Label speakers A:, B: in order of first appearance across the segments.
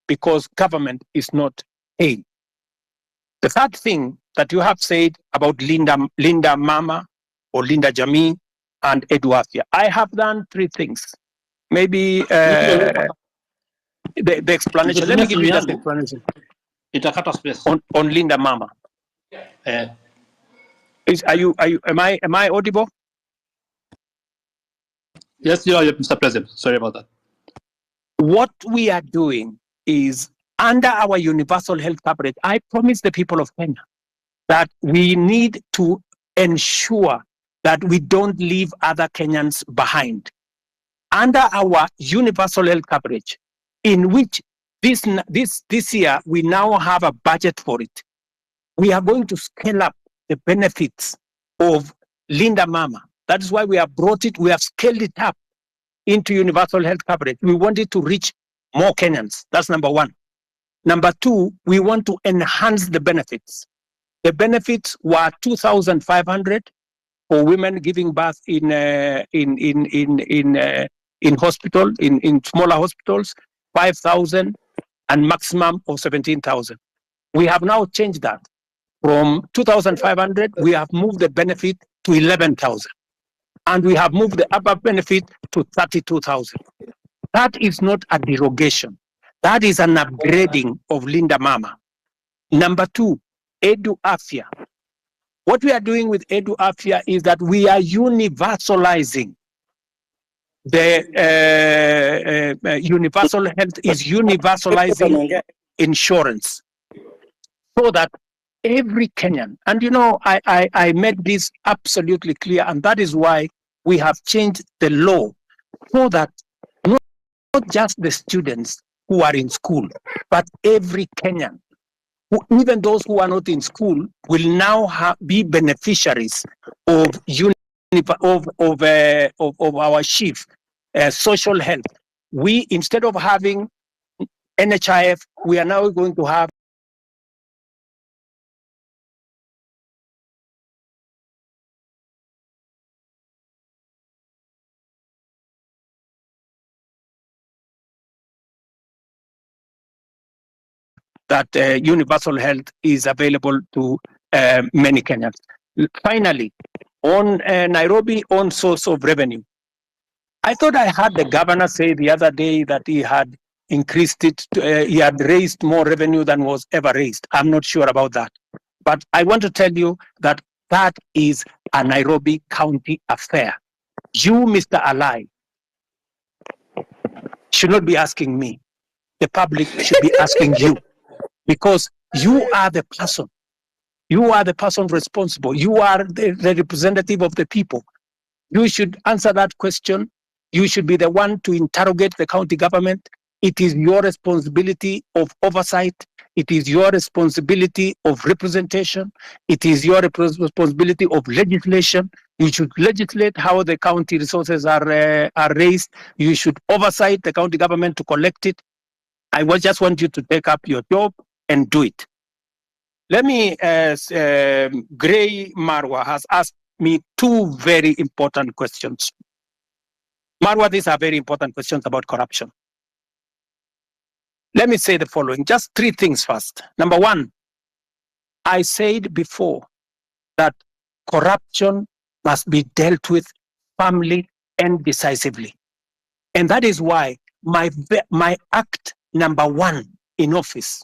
A: because government is not paying. The third thing that you have said about Linda Mama or Linda Jamii and Eduafia, I have done three things. Maybe the explanation. Let me give you just the explanation. On Linda Mama. Am I audible?
B: Yes, you are, Mr. President. Sorry about that.
A: What we are doing is, under our universal health coverage, I promise the people of Kenya that we need to ensure that we don't leave other Kenyans behind. Under our universal health coverage, in which this year we now have a budget for it, we are going to scale up the benefits of Linda Mama. That is why we have brought it, we have scaled it up into universal health coverage. We want it to reach more Kenyans. That's number one. Number two, we want to enhance the benefits. The benefits were 2,500 for women giving birth in hospital, in smaller hospitals, 5,000 and maximum of 17,000. We have now changed that. From 2,500, we have moved the benefit to 11,000. And we have moved the upper benefit to 32,000. That is not a derogation. That is an upgrading of Linda Mama. Number two, Eduafia. What we are doing with Eduafia is that we are universalizing the universal health is universalizing insurance, so that every Kenyan, and you know, I made this absolutely clear, and that is why we have changed the law, so that not just the students who are in school, but every Kenyan, even those who are not in school, will now be beneficiaries of our SHIF, social health. We, instead of having NHIF, we are now going to have that universal health is available to many Kenyans. Finally, on Nairobi, on source of revenue. I thought I heard the governor say the other day that he had increased it, he had raised more revenue than was ever raised. I'm not sure about that. But I want to tell you that that is a Nairobi County affair. You, Mr. Alai, should not be asking me. The public should be asking you, because you are the person. You are the person responsible. You are the representative of the people. You should answer that question. You should be the one to interrogate the county government. It is your responsibility of oversight. It is your responsibility of representation. It is your responsibility of legislation. You should legislate how the county resources are raised. You should oversight the county government to collect it. I just want you to take up your job and do it. Let me, Gray Marwa has asked me two very important questions. Marwa, these are very important questions about corruption. Let me say the following, just three things first. Number one, I said before that corruption must be dealt with firmly and decisively. And that is why my act number one in office,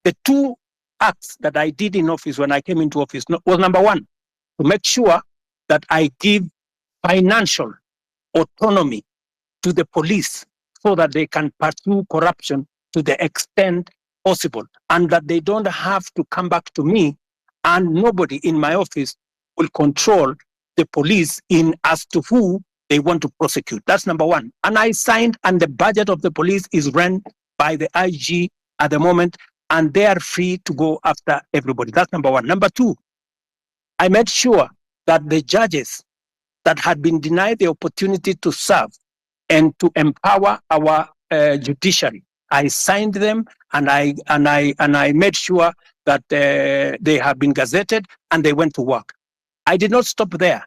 A: the two acts that I did in office when I came into office was number one, to make sure that I give financial autonomy to the police so that they can pursue corruption to the extent possible, and that they don't have to come back to me, and nobody in my office will control the police in as to who they want to prosecute. That's number one. And I signed, and the budget of the police is run by the IG at the moment, and they are free to go after everybody. That's number one. Number two, I made sure that the judges that had been denied the opportunity to serve and to empower our judiciary, I signed them, and I made sure that they have been gazetted and they went to work. I did not stop there.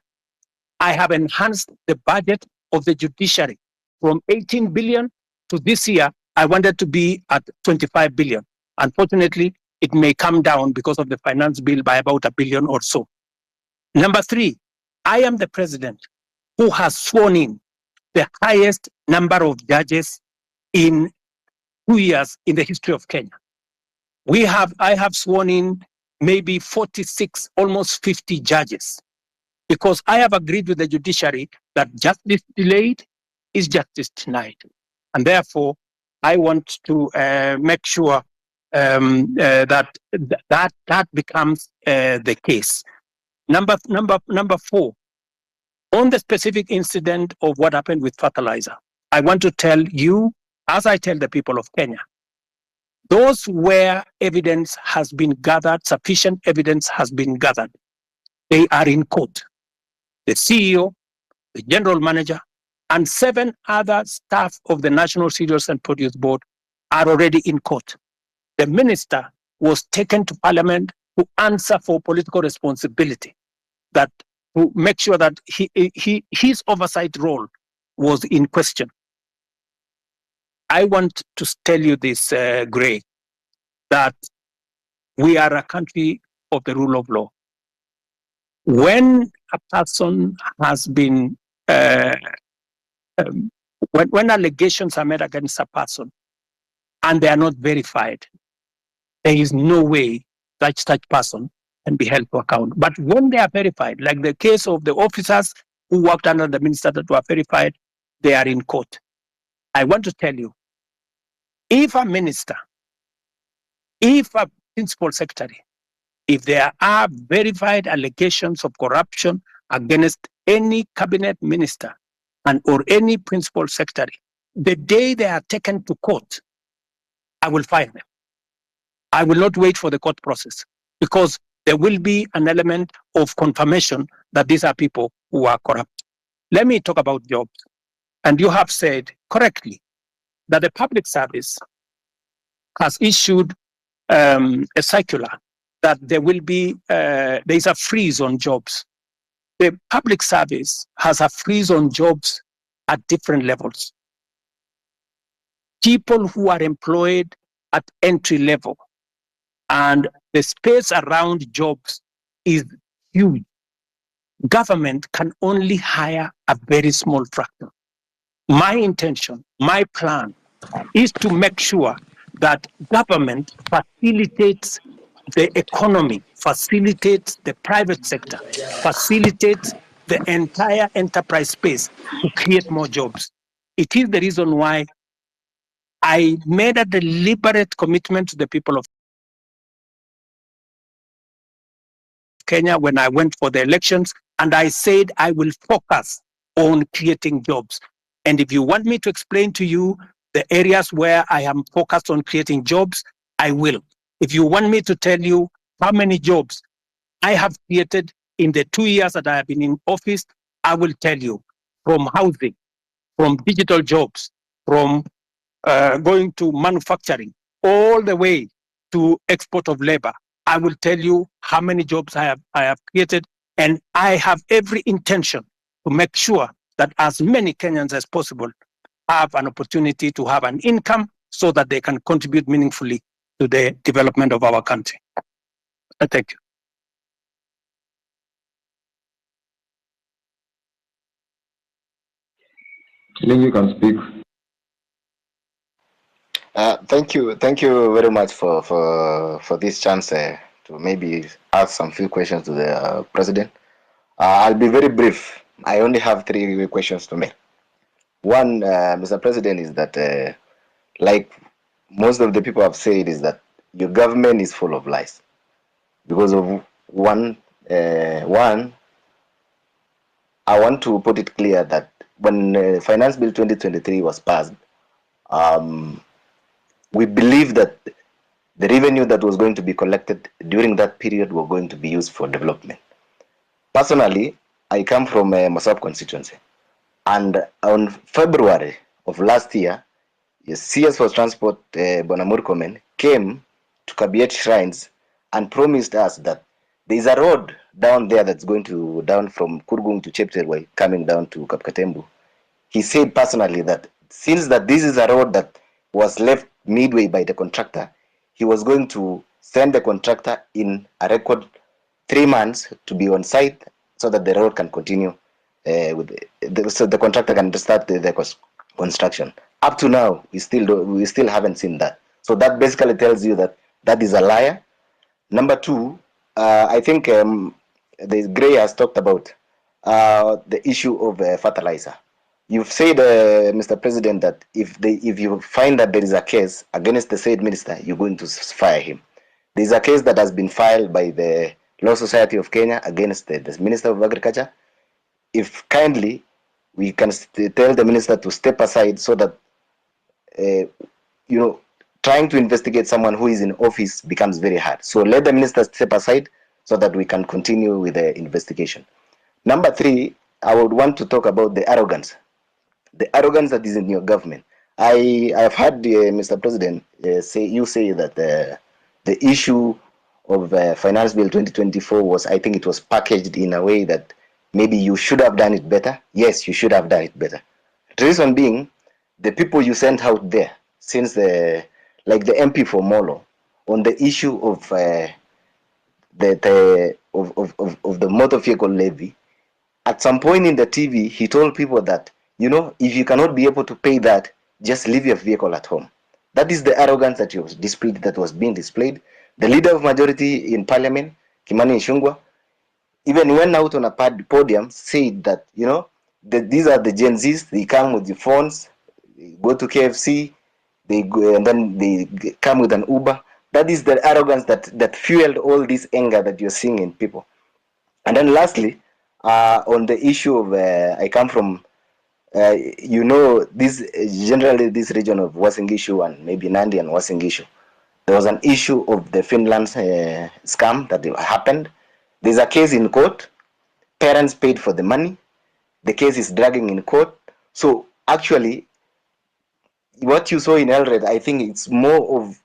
A: I have enhanced the budget of the judiciary from 18 billion to this year I wanted to be at 25 billion. Unfortunately, it may come down because of the finance bill by about $1 billion or so. Number three, I am the president who has sworn in the highest number of judges in 2 years in the history of Kenya. I have sworn in maybe 46, almost 50 judges, because I have agreed with the judiciary that justice delayed is justice denied. And therefore, I want to make sure that becomes the case. Number four, on the specific incident of what happened with Fertilizer, I want to tell you, as I tell the people of Kenya, those where evidence has been gathered, sufficient evidence has been gathered, they are in court. The CEO, the general manager, and 7 other staff of the National Cereals and Produce Board are already in court. The minister was taken to parliament to answer for political responsibility, that to make sure that his oversight role was in question. I want to tell you this, Gray, that we are a country of the rule of law. When a person has been, when allegations are made against a person and they are not verified, there is no way such person can be held to account. But when they are verified, like the case of the officers who worked under the minister that were verified, they are in court. I want to tell you, if a minister, if a principal secretary, if there are verified allegations of corruption against any cabinet minister and or any principal secretary, the day they are taken to court, I will fire them. I will not wait for the court process, because there will be an element of confirmation that these are people who are corrupt. Let me talk about jobs. And you have said correctly that the public service has issued a circular that there will be, there is a freeze on jobs. The public service has a freeze on jobs at different levels. People who are employed at entry level, and the space around jobs is huge. Government can only hire a very small fraction. My intention, my plan is to make sure that government facilitates the economy, facilitates the private sector, facilitates the entire enterprise space to create more jobs. It is the reason why I made a deliberate commitment to the people of Kenya when I went for the elections, and I said I will focus on creating jobs. And if you want me to explain to you the areas where I am focused on creating jobs, I will. If you want me to tell you how many jobs I have created in the 2 years that I have been in office, I will tell you, from housing, from digital jobs, from going to manufacturing, all the way to export of labor. I will tell you how many jobs I have created, and I have every intention to make sure that as many Kenyans as possible have an opportunity to have an income so that they can contribute meaningfully to the development of our country. Thank you.
C: I think you can speak.
D: Thank you very much for this chance to maybe ask some few questions to the president. I'll be very brief. I only have 3 questions to make. One, Mr. President, is that like most of the people have said, is that your government is full of lies. Because of one, I want to put it clear that when Finance Bill 2023 was passed, we believe that the revenue that was going to be collected during that period were going to be used for development. Personally, I come from Masop constituency, and on February of last year, the CS for Transport, Bonamur Komen, came to Kabiet Shrines and promised us that there is a road down there that's going to down from Kurgung to Chepterway, coming down to Kapkatembu. He said personally that since that this is a road that was left midway by the contractor, he was going to send the contractor in a record 3 months to be on site so that the road can continue so the contractor can start the construction. Up to now, we still haven't seen that. So that basically tells you that that is a liar. Number two, I think the Gray has talked about the issue of fertilizer. You've said, Mr. President, that if you find that there is a case against the said minister, you're going to fire him. There is a case that has been filed by the Law Society of Kenya against the Minister of Agriculture. If kindly we can tell the minister to step aside so that trying to investigate someone who is in office becomes very hard. So let the minister step aside so that we can continue with the investigation. Number three, I would want to talk about the arrogance. The arrogance that is in your government. I have heard Mr. President say that the issue of Finance Bill 2024 was, I think it was packaged in a way that maybe you should have done it better. Yes, you should have done it better. The reason being, the people you sent out there, since like the MP for Molo, on the issue of the motor vehicle levy, at some point in the TV, he told people that, if you cannot be able to pay that, just leave your vehicle at home. That is the arrogance that was being displayed. The leader of majority in parliament, Kimani Ichung'wah, even went out on a podium, said that, these are the Gen Zs, they come with the phones, they go to KFC, they go, and then they come with an Uber. That is the arrogance that fueled all this anger that you're seeing in people. And then lastly, on the issue of, I come from, this region of Waruinge and maybe Nandi and Waruinge. There was an issue of the Finland scam that happened. There's a case in court. Parents paid for the money. The case is dragging in court. So actually, what you saw in Elred, I think it's more of,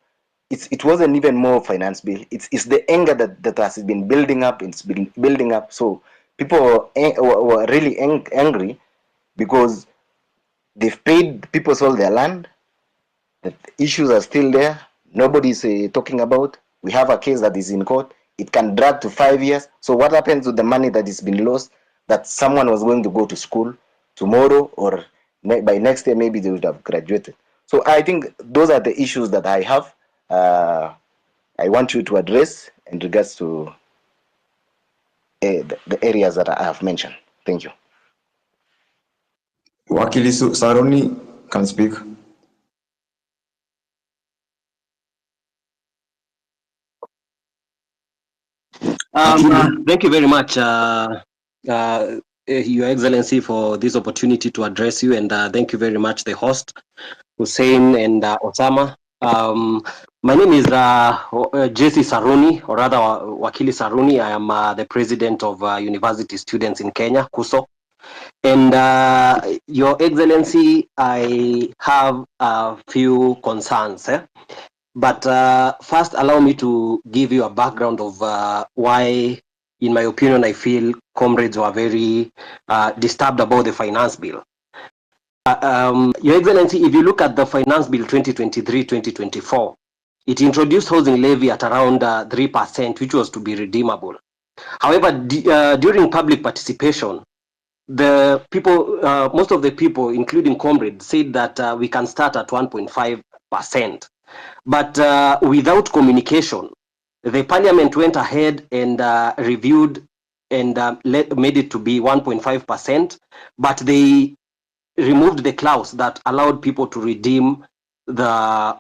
D: it wasn't even more finance bill. It's the anger that has been building up. It's been building up. So people were really angry because they've paid, people sold their land. The issues are still there. Nobody's talking about. We have a case that is in court. It can drag to 5 years. So what happens with the money that is been lost, that someone was going to go to school tomorrow or by next year, maybe they would have graduated. So I think those are the issues that I have. I want you to address in regards to the areas that I have mentioned. Thank you.
C: Wakili Saruni can speak.
E: Thank you very much, Your Excellency, for this opportunity to address you, and thank you very much, the host, Hussein and Osama. My name is Jesse Saruni, or rather Wakili Saruni. I am the president of University Students in Kenya, KUSO. And Your Excellency, I have a few concerns. But first, allow me to give you a background of why, in my opinion, I feel comrades were very disturbed about the finance bill. Your Excellency, if you look at the finance bill 2023-2024, it introduced housing levy at around 3%, which was to be redeemable. However, during public participation, the people, most of the people, including comrades, said that we can start at 1.5%. But without communication, the parliament went ahead and reviewed and made it to be 1.5%, but they removed the clause that allowed people to redeem the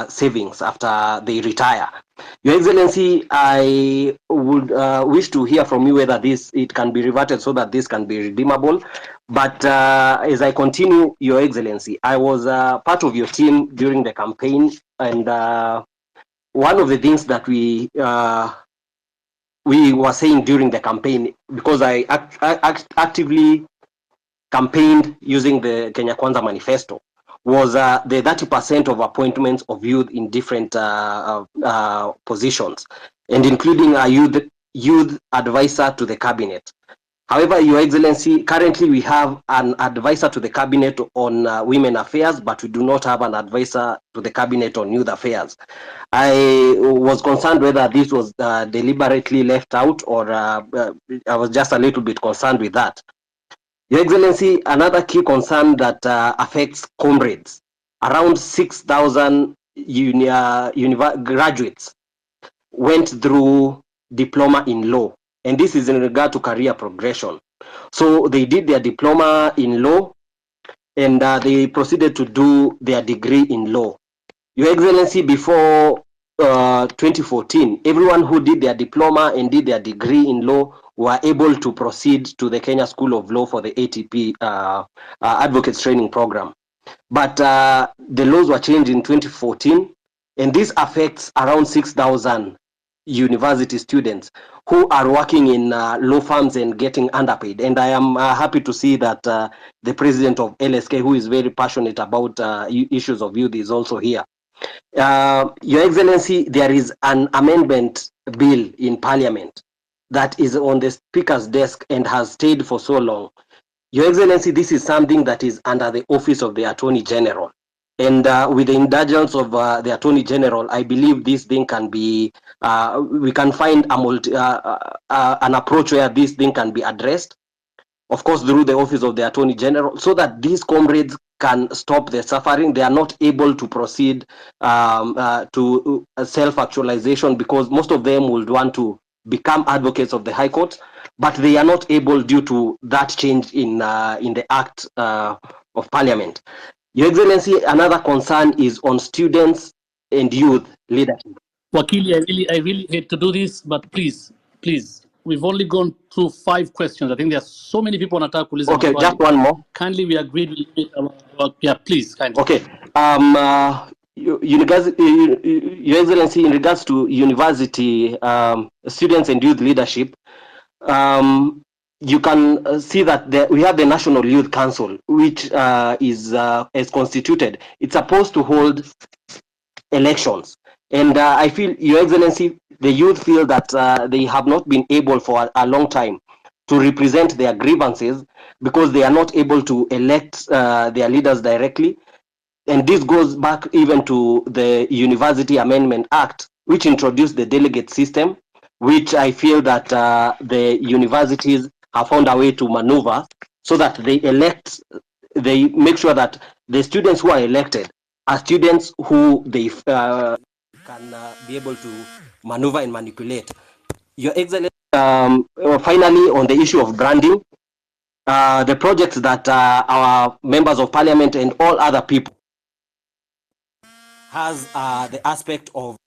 E: savings after they retire. Your Excellency, I would wish to hear from you whether it can be reverted so that this can be redeemable. But as I continue, Your Excellency, I was part of your team during the campaign, and one of the things that we were saying during the campaign, because I actively campaigned using the Kenya Kwanza manifesto, was the 30% of appointments of youth in different positions, and including a youth advisor to the cabinet. However, Your Excellency, currently we have an advisor to the cabinet on women affairs, but we do not have an advisor to the cabinet on youth affairs. I was concerned whether this was deliberately left out, or I was just a little bit concerned with that. Your Excellency, another key concern that affects comrades, around 6,000 graduates went through diploma in law, and this is in regard to career progression. So they did their diploma in law, and they proceeded to do their degree in law. Your Excellency, before 2014, everyone who did their diploma and did their degree in law were able to proceed to the Kenya School of Law for the ATP Advocates Training Program. But the laws were changed in 2014, and this affects around 6,000 university students who are working in law firms and getting underpaid. And I am happy to see that the president of LSK, who is very passionate about issues of youth, is also here. Your Excellency, there is an amendment bill in Parliament that is on the Speaker's desk and has stayed for so long. Your Excellency, this is something that is under the office of the Attorney General. And with the indulgence of the Attorney General, I believe this thing can be, we can find an approach where this thing can be addressed, of course, through the office of the Attorney General, so that these comrades can stop the suffering. They are not able to proceed to self-actualization, because most of them would want to become advocates of the High Court, but they are not able due to that change in the Act of Parliament. Your Excellency, another concern is on students and youth leadership.
B: Wakili, I really hate to do this, but please, we've only gone through 5 questions. I think there are so many people on attack.
E: Okay, just one more.
B: Kindly, we agreed. Yeah, please, kindly.
E: Okay. Your Excellency, in regards to university students and youth leadership, you can see that we have the National Youth Council, which is constituted. It's supposed to hold elections. And I feel, Your Excellency, the youth feel that they have not been able for a long time to represent their grievances because they are not able to elect their leaders directly. And this goes back even to the University Amendment Act, which introduced the delegate system, which I feel that the universities have found a way to maneuver so that they make sure that the students who are elected are students who they can be able to maneuver and manipulate. Your Excellency, finally, on the issue of branding, the projects that our members of parliament and all other people has the aspect of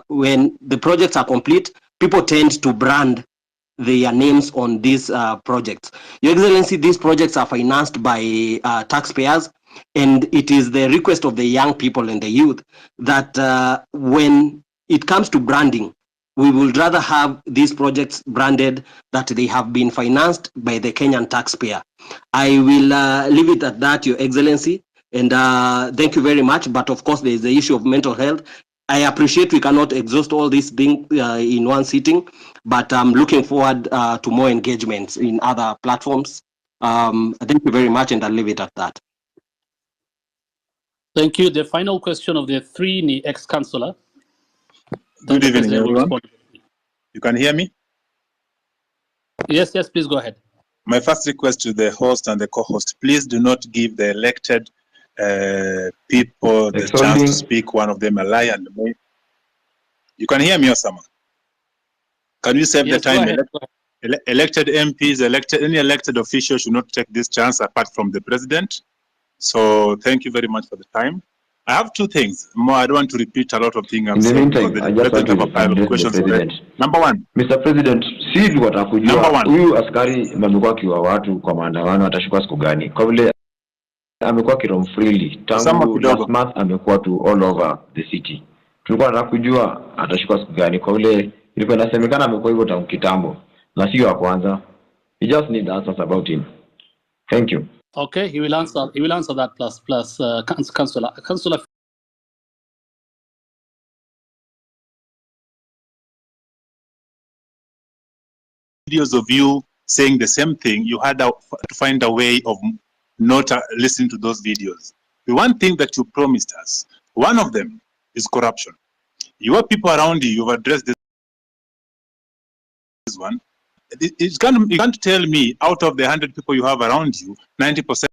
E: when the projects are complete, people tend to brand their names on these projects. Your Excellency, these projects are financed by taxpayers, and it is the request of the young people and the youth that when it comes to branding, we would rather have these projects branded that they have been financed by the Kenyan taxpayer. I will leave it at that, Your Excellency, and thank you very much. But of course, there is the issue of mental health. I appreciate we cannot exhaust all these things in one sitting, but I'm looking forward to more engagements in other platforms. Thank you very much, and I'll leave it at that.
B: Thank you. The final question of the 3 ex-councillor.
F: Good evening, everyone. You can hear me?
B: Yes, please go ahead.
F: My first request to the host and the co-host, please do not give the elected people the chance to speak, one of them a lie and me. You can hear me, Osama? Can you save the time? Elected MPs, any elected official should not take this chance apart from the president. So thank you very much for the time. I have 2 things. More, I don't want to repeat a lot of things.
C: In the meantime, I just want to address the president.
F: Number 1.
C: Mr. President, si watakujua huyu askari amekuwa akiwa watu kwa maandamano atashukua siku gani? Kwa vile amekuwa kirom freely tangu last month, amekuwa to all over the city. Tulikuwa tunataka kujua atashukua siku gani, kwa vile ilikuwa inasemekana amekuwa hivyo tangu kitambo na sio wa kwanza. We just need answers about him. Thank you.
B: Okay, he will answer that plus councillor.
F: videos of you saying the same thing, you had to find a way of not listening to those videos. The one thing that you promised us, one of them is corruption. Your people around you, you've addressed this one. You can't tell me out of the 100 people you have around you, 90%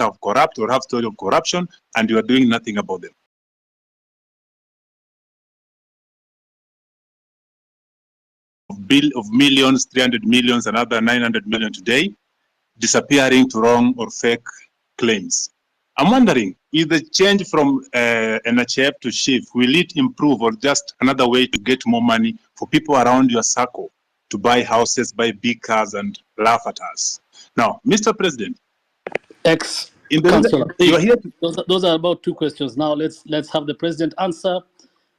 F: are corrupt or have story of corruption, and you are doing nothing about them. Bill of millions, 300 millions, another 900 million today, disappearing to wrong or fake claims. I'm wondering, if the change from NHF to SHIF, will it improve or just another way to get more money for people around your circle to buy houses, buy big cars, and laugh at us? Now, Mr. President,
B: Councillor, those are about 2 questions. Now let's have the President answer.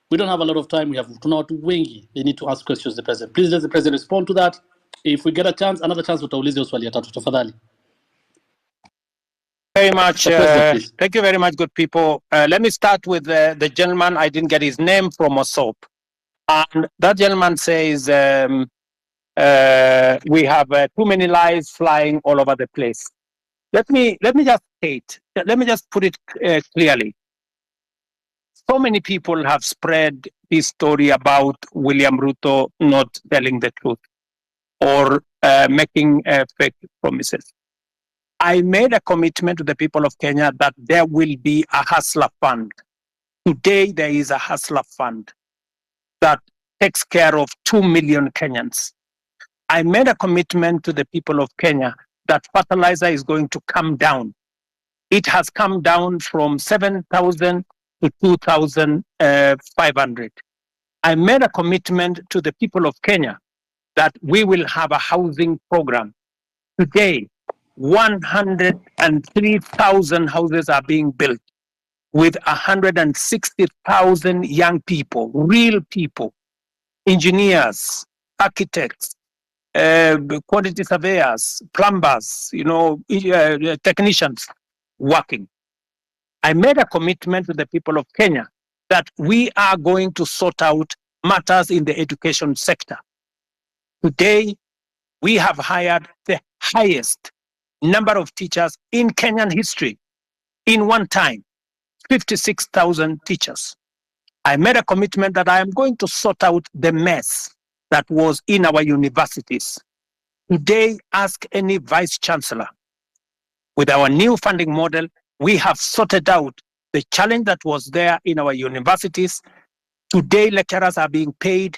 B: We don't have a lot of time. We have Waruinge. They need to ask questions to the President. Please let the President respond to that. If we get a chance, another chance, utaulize swali ya tatu tafadhali.
A: Very much. Thank you very much, good people. Let me start with the gentleman. I didn't get his name, from Osop. And that gentleman says we have too many lies flying all over the place. Let me just state. Let me just put it clearly. So many people have spread this story about William Ruto not telling the truth or making fake promises. I made a commitment to the people of Kenya that there will be a hustler fund. Today, there is a hustler fund that takes care of 2 million Kenyans. I made a commitment to the people of Kenya that fertilizer is going to come down. It has come down from 7,000 to 2,500. I made a commitment to the people of Kenya that we will have a housing program. Today, 103,000 houses are being built with 160,000 young people, real people, engineers, architects, quantity surveyors, plumbers, technicians working. I made a commitment to the people of Kenya that we are going to sort out matters in the education sector. Today, we have hired the highest number of teachers in Kenyan history. In one time, 56,000 teachers. I made a commitment that I am going to sort out the mess that was in our universities. Today, ask any vice chancellor. With our new funding model, we have sorted out the challenge that was there in our universities. Today, lecturers are being paid.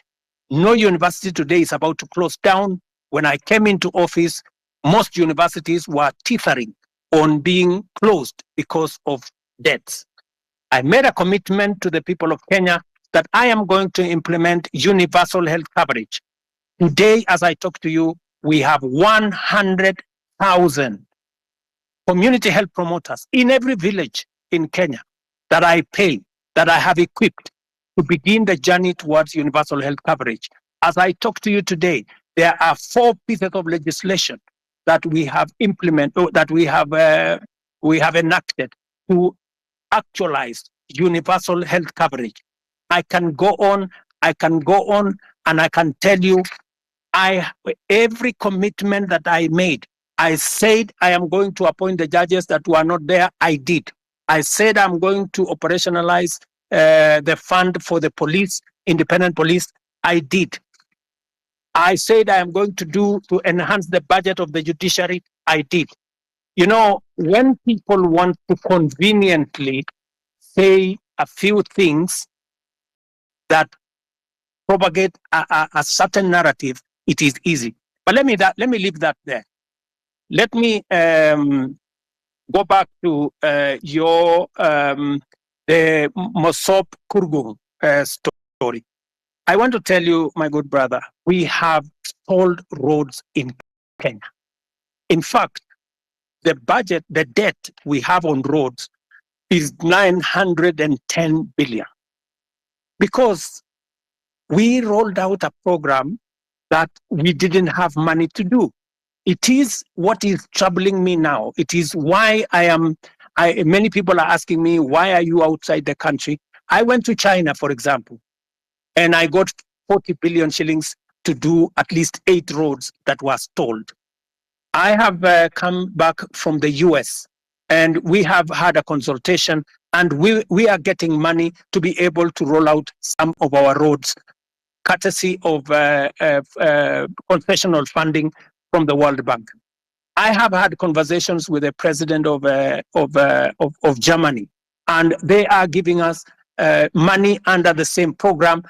A: No university today is about to close down. When I came into office, most universities were teetering on being closed because of debts. I made a commitment to the people of Kenya that I am going to implement universal health coverage. Today, as I talk to you, we have 100,000 community health promoters in every village in Kenya that I pay, that I have equipped to begin the journey towards universal health coverage. As I talk to you today, there are 4 pieces of legislation that we have implemented, that we have enacted to actualize universal health coverage. I can go on, and I can tell you, every commitment that I made, I said I am going to appoint the judges that were not there, I did. I said I'm going to operationalize the fund for the police, independent police, I did. I said I am going to enhance the budget of the judiciary, I did. You know, when people want to conveniently say a few things that propagate a certain narrative, it is easy. But let me leave that there. Let me go back to the Mosop Kurgung story. I want to tell you, my good brother, we have stalled roads in Kenya. In fact, the debt we have on roads is 910 billion. Because we rolled out a program that we didn't have money to do. It is what is troubling me now. It is why many people are asking me, why are you outside the country? I went to China, for example, and I got 40 billion shillings to do at least 8 roads that were stalled. I have come back from the US, and we have had a consultation, and we are getting money to be able to roll out some of our roads, courtesy of concessional funding from the World Bank. I have had conversations with the president of Germany, and they are giving us money under the same program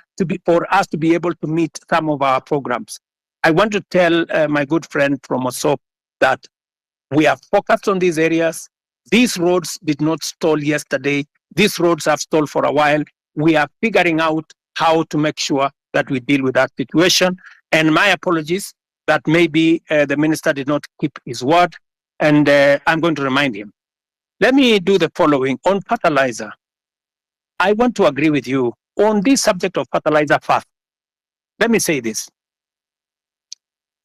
A: for us to be able to meet some of our programs. I want to tell my good friend from Osop that we are focused on these areas. These roads did not stall yesterday. These roads have stalled for a while. We are figuring out how to make sure that we deal with that situation. And my apologies that maybe the minister did not keep his word, and I'm going to remind him. Let me do the following. On fertilizer, I want to agree with you on this subject of fertilizer first. Let me say this.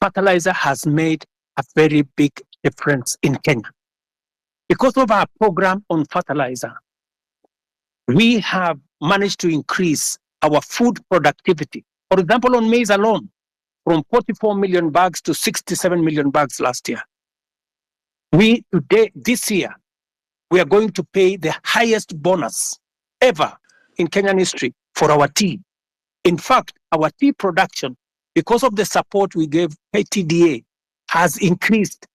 A: Fertilizer has made a very big difference in Kenya. Because of our program on fertilizer, we have managed to increase our food productivity. For example, on maize alone, from 44 million bags to 67 million bags last year. This year, we are going to pay the highest bonus ever in Kenyan history for our tea. In fact, our tea production, because of the support we gave KTDA, has increased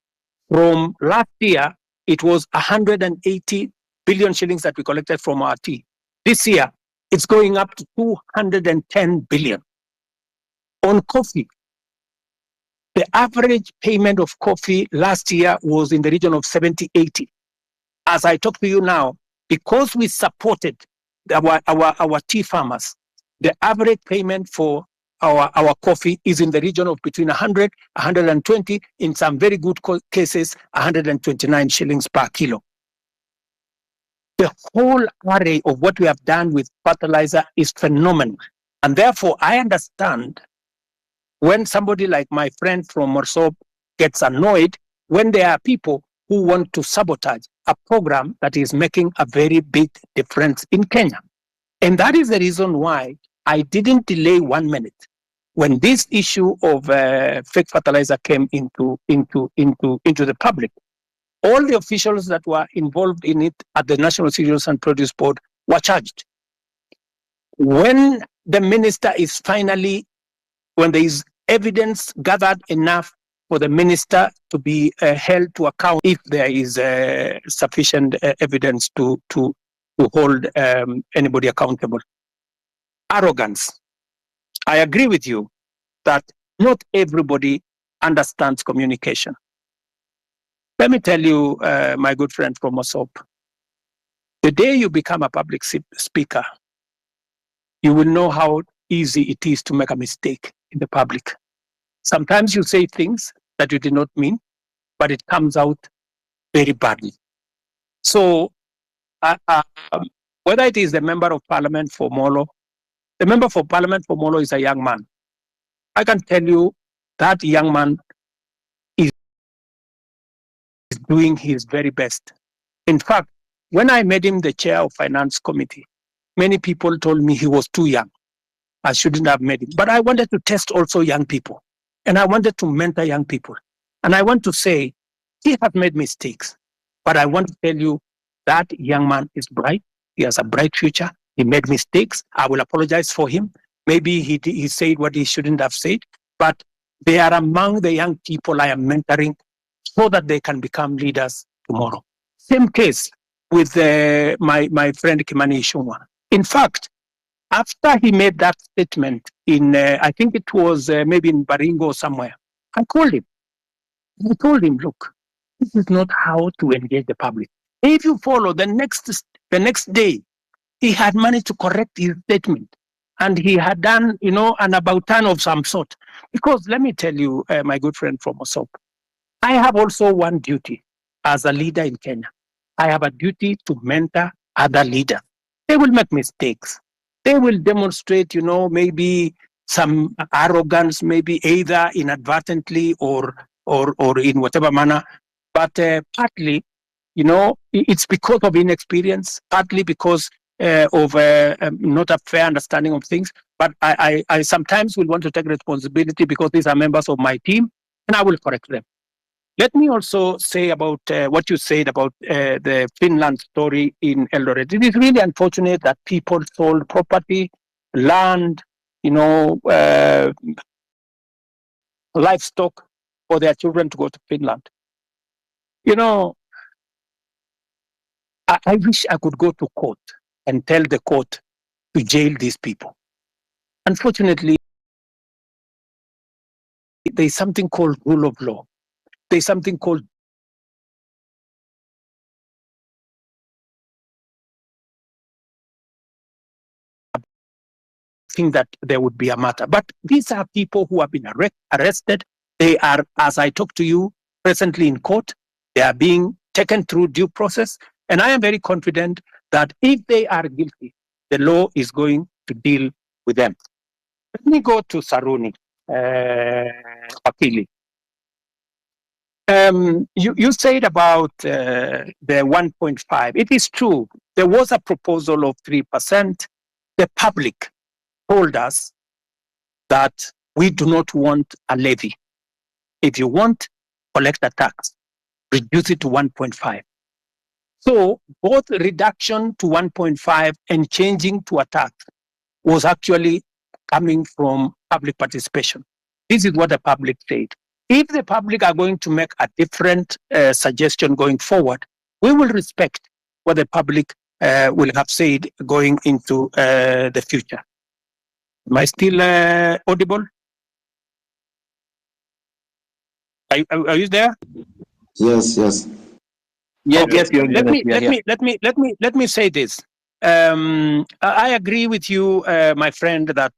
A: from last year. It was 180 billion shillings that we collected from our tea. This year, it's going up to 210 billion. On coffee, the average payment of coffee last year was in the region of 70-80. As I talk to you now, because we supported our tea farmers, the average payment for our coffee is in the region of between 100, 120, in some very good cases, 129 shillings per kilo. The whole array of what we have done with fertilizer is phenomenal. And therefore, I understand when somebody like my friend from Morsop gets annoyed when there are people who want to sabotage a program that is making a very big difference in Kenya. And that is the reason why I didn't delay 1 minute. When this issue of fake fertilizer came into the public, all the officials that were involved in it at the National Cereals and Produce Board were charged. When the minister is when there is evidence gathered enough for the minister to be held to account, if there is sufficient evidence to hold anybody accountable. Arrogance. I agree with you that not everybody understands communication. Let me tell you, my good friend from Osop, the day you become a public speaker, you will know how easy it is to make a mistake in the public. Sometimes you say things that you did not mean, but it comes out very badly. So whether it is the member of parliament for Molo, the member for parliament for Molo is a young man. I can tell you that young man is doing his very best. In fact, when I made him the chair of finance committee, many people told me he was too young. I shouldn't have made him. But I wanted to test also young people. And I wanted to mentor young people. And I want to say, he has made mistakes. But I want to tell you that young man is bright. He has a bright future. He made mistakes. I will apologize for him. Maybe he said what he shouldn't have said. But they are among the young people I am mentoring so that they can become leaders tomorrow. Same case with my friend Kimani Ichung'wah. In fact, after he made that statement in, I think it was maybe in Baringo or somewhere, I called him. I told him, look, this is not how to engage the public. If you follow the next day, he had managed to correct his statement. And he had done, an about turn of some sort. Because let me tell you, my good friend from Osop, I have also one duty as a leader in Kenya. I have a duty to mentor other leaders. They will make mistakes. They will demonstrate, maybe some arrogance, maybe either inadvertently or in whatever manner. But partly, it's because of inexperience, partly because of not a fair understanding of things. But I sometimes will want to take responsibility because these are members of my team, and I will correct them. Let me also say about what you said about the Finland story in Eldoret. It is really unfortunate that people sold property, land, livestock for their children to go to Finland. I wish I could go to court and tell the court to jail these people. Unfortunately, there is something called rule of law. There is something called think that there would be a matter. But these are people who have been arrested. They are, as I talk to you, presently in court. They are being taken through due process. And I am very confident that if they are guilty, the law is going to deal with them. Let me go to Saruni, Akili. You said about the 1.5. It is true. There was a proposal of 3%. The public told us that we do not want a levy. If you want, collect a tax, reduce it to 1.5. So both reduction to 1.5 and changing to a tax was actually coming from public participation. This is what the public said. If the public are going to make a different suggestion going forward, we will respect what the public will have said going into the future. Am I still audible? Are you there?
D: Yes.
E: Yes,
A: Okay.
E: yes,
A: Let me say this. I agree with you, my friend, that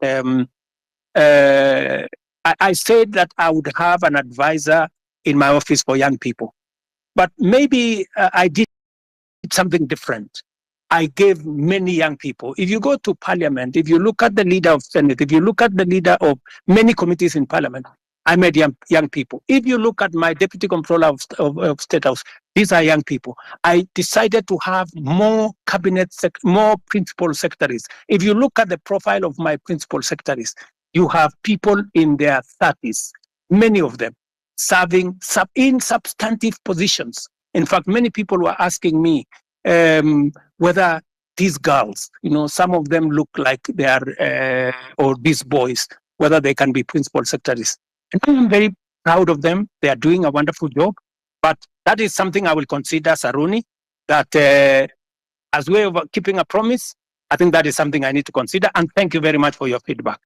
A: I said that I would have an advisor in my office for young people, but maybe I did something different. I gave many young people. If you go to parliament, if you look at the leader of Senate, if you look at the leader of many committees in parliament, I made young people. If you look at my deputy controller of State House, these are young people. I decided to have more more principal secretaries. If you look at the profile of my principal secretaries, you have people in their 30s, many of them serving in substantive positions. In fact, many people were asking me whether these girls, some of them look like they are, or these boys, whether they can be principal secretaries. And I am very proud of them. They are doing a wonderful job. But that is something I will consider, Saruni, that as a way of keeping a promise, I think that is something I need to consider. And thank you very much for your feedback.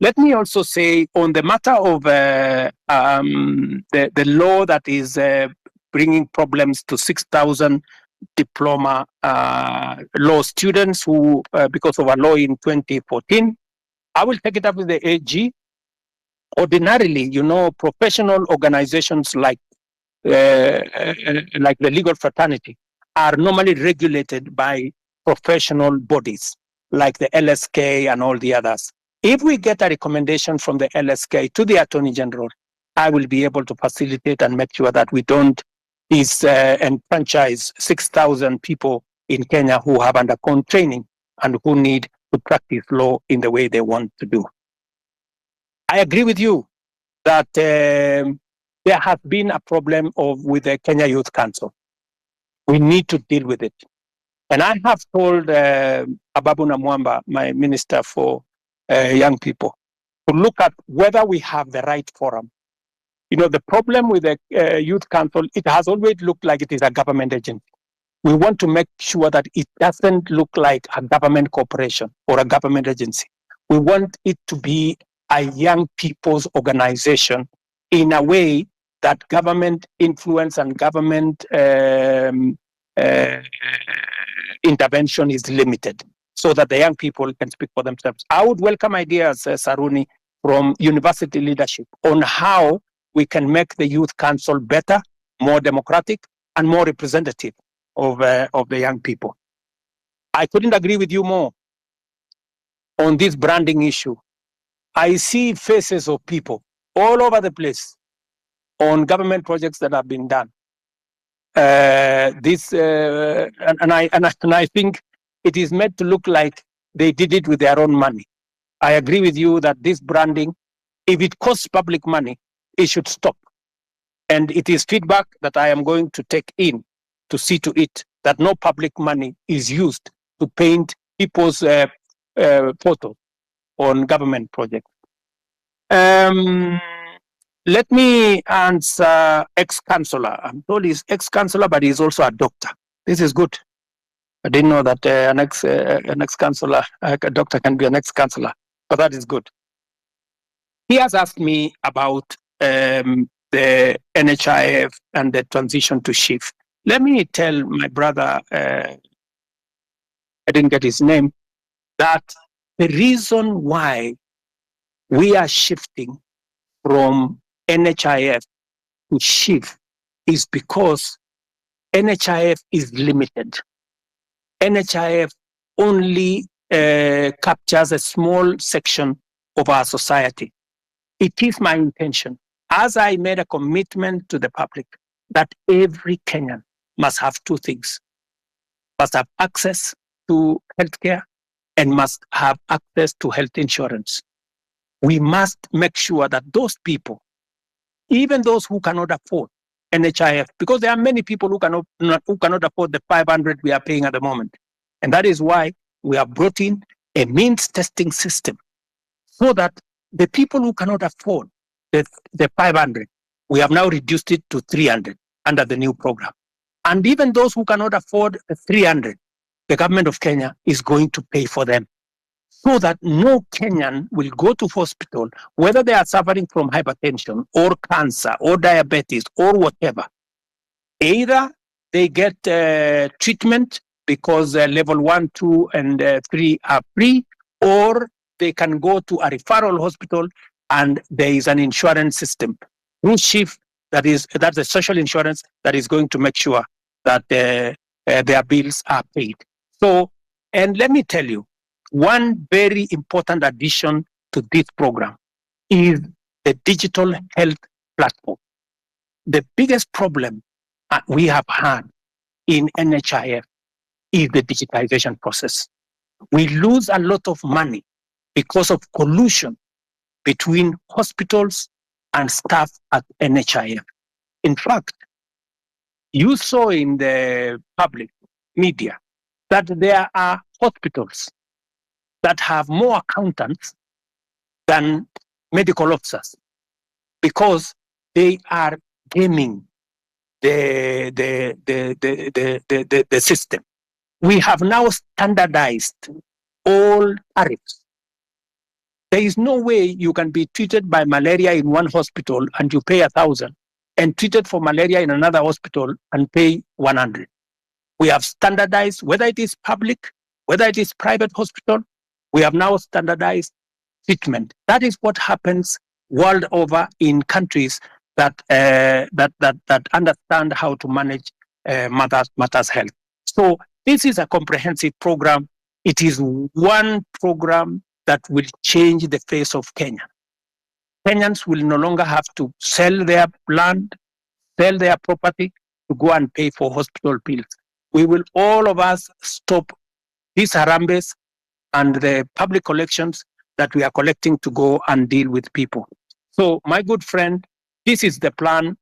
A: Let me also say on the matter of the law that is bringing problems to 6,000 diploma law students who, because of a law in 2014, I will take it up with the AG. Ordinarily, professional organizations like the legal fraternity are normally regulated by professional bodies like the LSK and all the others. If we get a recommendation from the LSK to the Attorney General, I will be able to facilitate and make sure that we don't enfranchise 6,000 people in Kenya who have undergone training and who need to practice law in the way they want to do. I agree with you that there has been a problem with the Kenya Youth Council. We need to deal with it. And I have told Ababu Namwamba, my minister for young people, to look at whether we have the right forum. The problem with the Youth Council, it has always looked like it is a government agency. We want to make sure that it doesn't look like a government corporation or a government agency. We want it to be a young people's organization in a way that government influence and government intervention is limited so that the young people can speak for themselves. I would welcome ideas, Saruni, from university leadership on how we can make the Youth Council better, more democratic, and more representative of the young people. I couldn't agree with you more on this branding issue. I see faces of people all over the place on government projects that have been done. And I think it is meant to look like they did it with their own money. I agree with you that this branding, if it costs public money, it should stop. And it is feedback that I am going to take in to see to it that no public money is used to paint people's photos on government projects. Let me answer ex-councillor. I'm told he's ex-councillor, but he's also a doctor. This is good. I didn't know that an ex-councillor, a doctor can be an ex-councillor, but that is good. He has asked me about the NHIF and the transition to SHIF. Let me tell my brother, I didn't get his name, that the reason why we are shifting from NHIF to SHIF is because NHIF is limited. NHIF only captures a small section of our society. It is my intention, as I made a commitment to the public, that every Kenyan must have two things: must have access to healthcare and must have access to health insurance. We must make sure that those people, even those who cannot afford NHIF, because there are many people who cannot afford the 500 we are paying at the moment. And that is why we have brought in a means testing system, so that the people who cannot afford the 500, we have now reduced it to 300 under the new program. And even those who cannot afford the 300, the government of Kenya is going to pay for them, so that no Kenyan will go to hospital, whether they are suffering from hypertension or cancer or diabetes or whatever. Either they get treatment because level 1, 2, and 3 are free, or they can go to a referral hospital and there is an insurance system through SHIF, that's a social insurance that is going to make sure that their bills are paid. So, and let me tell you, one very important addition to this program is the digital health platform. The biggest problem we have had in NHIF is the digitization process. We lose a lot of money because of collusion between hospitals and staff at NHIF. In fact, you saw in the public media that there are hospitals that have more accountants than medical officers because they are gaming the system. We have now standardized all tariffs. There is no way you can be treated by malaria in one hospital and you pay 1,000, and treated for malaria in another hospital and pay 100. We have standardized, whether it is public, whether it is private hospital, we have now standardized treatment. That is what happens world over in countries that understand how to manage matters health. So this is a comprehensive program. It is one program that will change the face of Kenya. Kenyans will no longer have to sell their land, sell their property to go and pay for hospital bills. We will, all of us, stop these harambes and the public collections that we are collecting to go and deal with people. So, my good friend, this is the plan.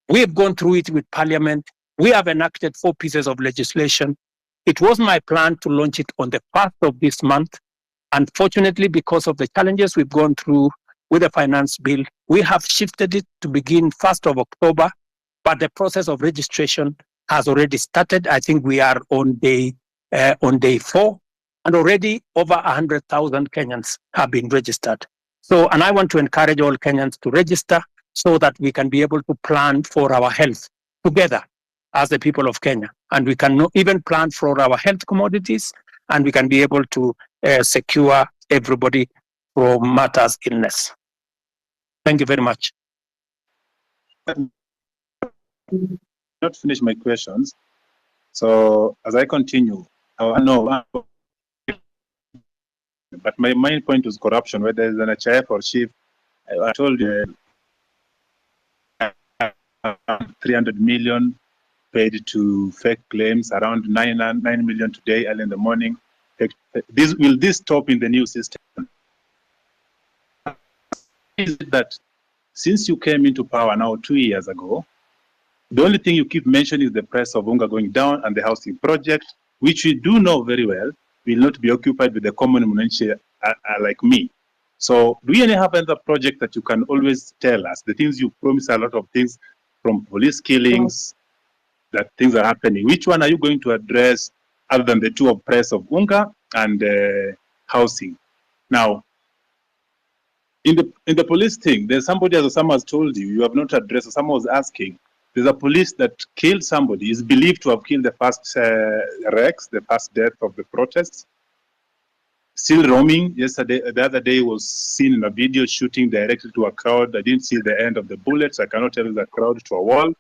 A: We have gone through it with Parliament. We have enacted 4 pieces of legislation. It was my plan to launch it on the 1st of this month. Unfortunately, because of the challenges we've gone through with the finance bill, we have shifted it to begin 1st of October, but the process of registration has already started. I think we are on day 4, and already over 100,000 Kenyans have been registered. So, and I want to encourage all Kenyans to register so that we can be able to plan for our health together as the people of Kenya. And we can even plan for our health commodities, and we can be able to secure everybody from matters illness. Thank you very much.
F: Not finish my questions. So as I continue, I know, but my main point was corruption, whether it's an HIF or SHIF. I told you 300 million paid to fake claims, around 9 million today, early in the morning. Will this stop in the new system? is it that since you came into power now 2 years ago, the only thing you keep mentioning is the price of Unga going down and the housing project, which we do know very well will not be occupied with the common Mwananchi like me. So do you have another project that you can always tell us? The things you promise, a lot of things, from police killings, that things are happening. Which one are you going to address other than the two of price of Unga and housing? Now, in the police thing, there's somebody, as someone has told you, you have not addressed. Someone was asking. There's a police that killed somebody. Is believed to have killed the first Rex, the first death of the protests. Still roaming. Yesterday, the other day, was seen in a video shooting directly to a crowd. I didn't see the end of the bullets. I cannot tell the crowd to a wall.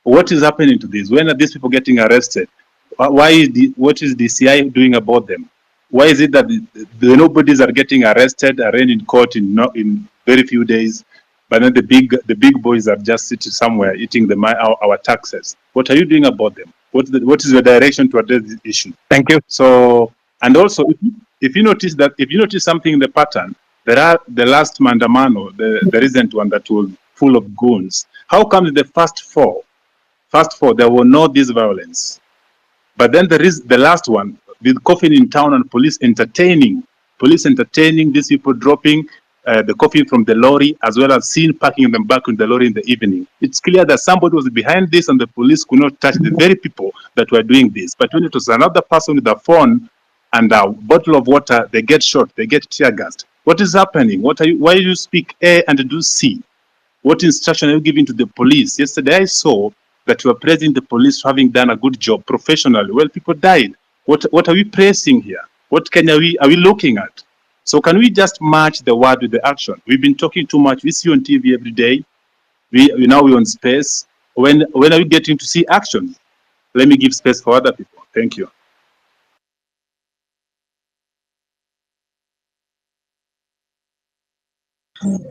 F: What is happening to this? When are these people getting arrested? What is the DCI doing about them? Why is it that the nobodies are getting arrested, arraigned in court in very few days, but then the big boys are just sitting somewhere eating our taxes? What are you doing about them? What is your direction to address this issue?
A: Thank you.
F: So, and also, if you notice something in the pattern, there are the last Mandamano, the recent one that was full of goons. How come the first four, there were no this violence? But then there is the last one, with coffin in town and police entertaining these people dropping the coffin from the lorry, as well as seen packing them back in the lorry in the evening. It's clear that somebody was behind this and the police could not touch the very people that were doing this. But when it was another person with a phone and a bottle of water, they get shot, they get tear gassed. What is happening? Why do you speak A and do C? What instruction are you giving to the police? Yesterday I saw that you are praising the police for having done a good job professionally. Well, people died. What are we praising here? What are we looking at? So can we just match the word with the action? We've been talking too much. We see on TV every day. Now we're on space. When are we getting to see action? Let me give space for other people. Thank you.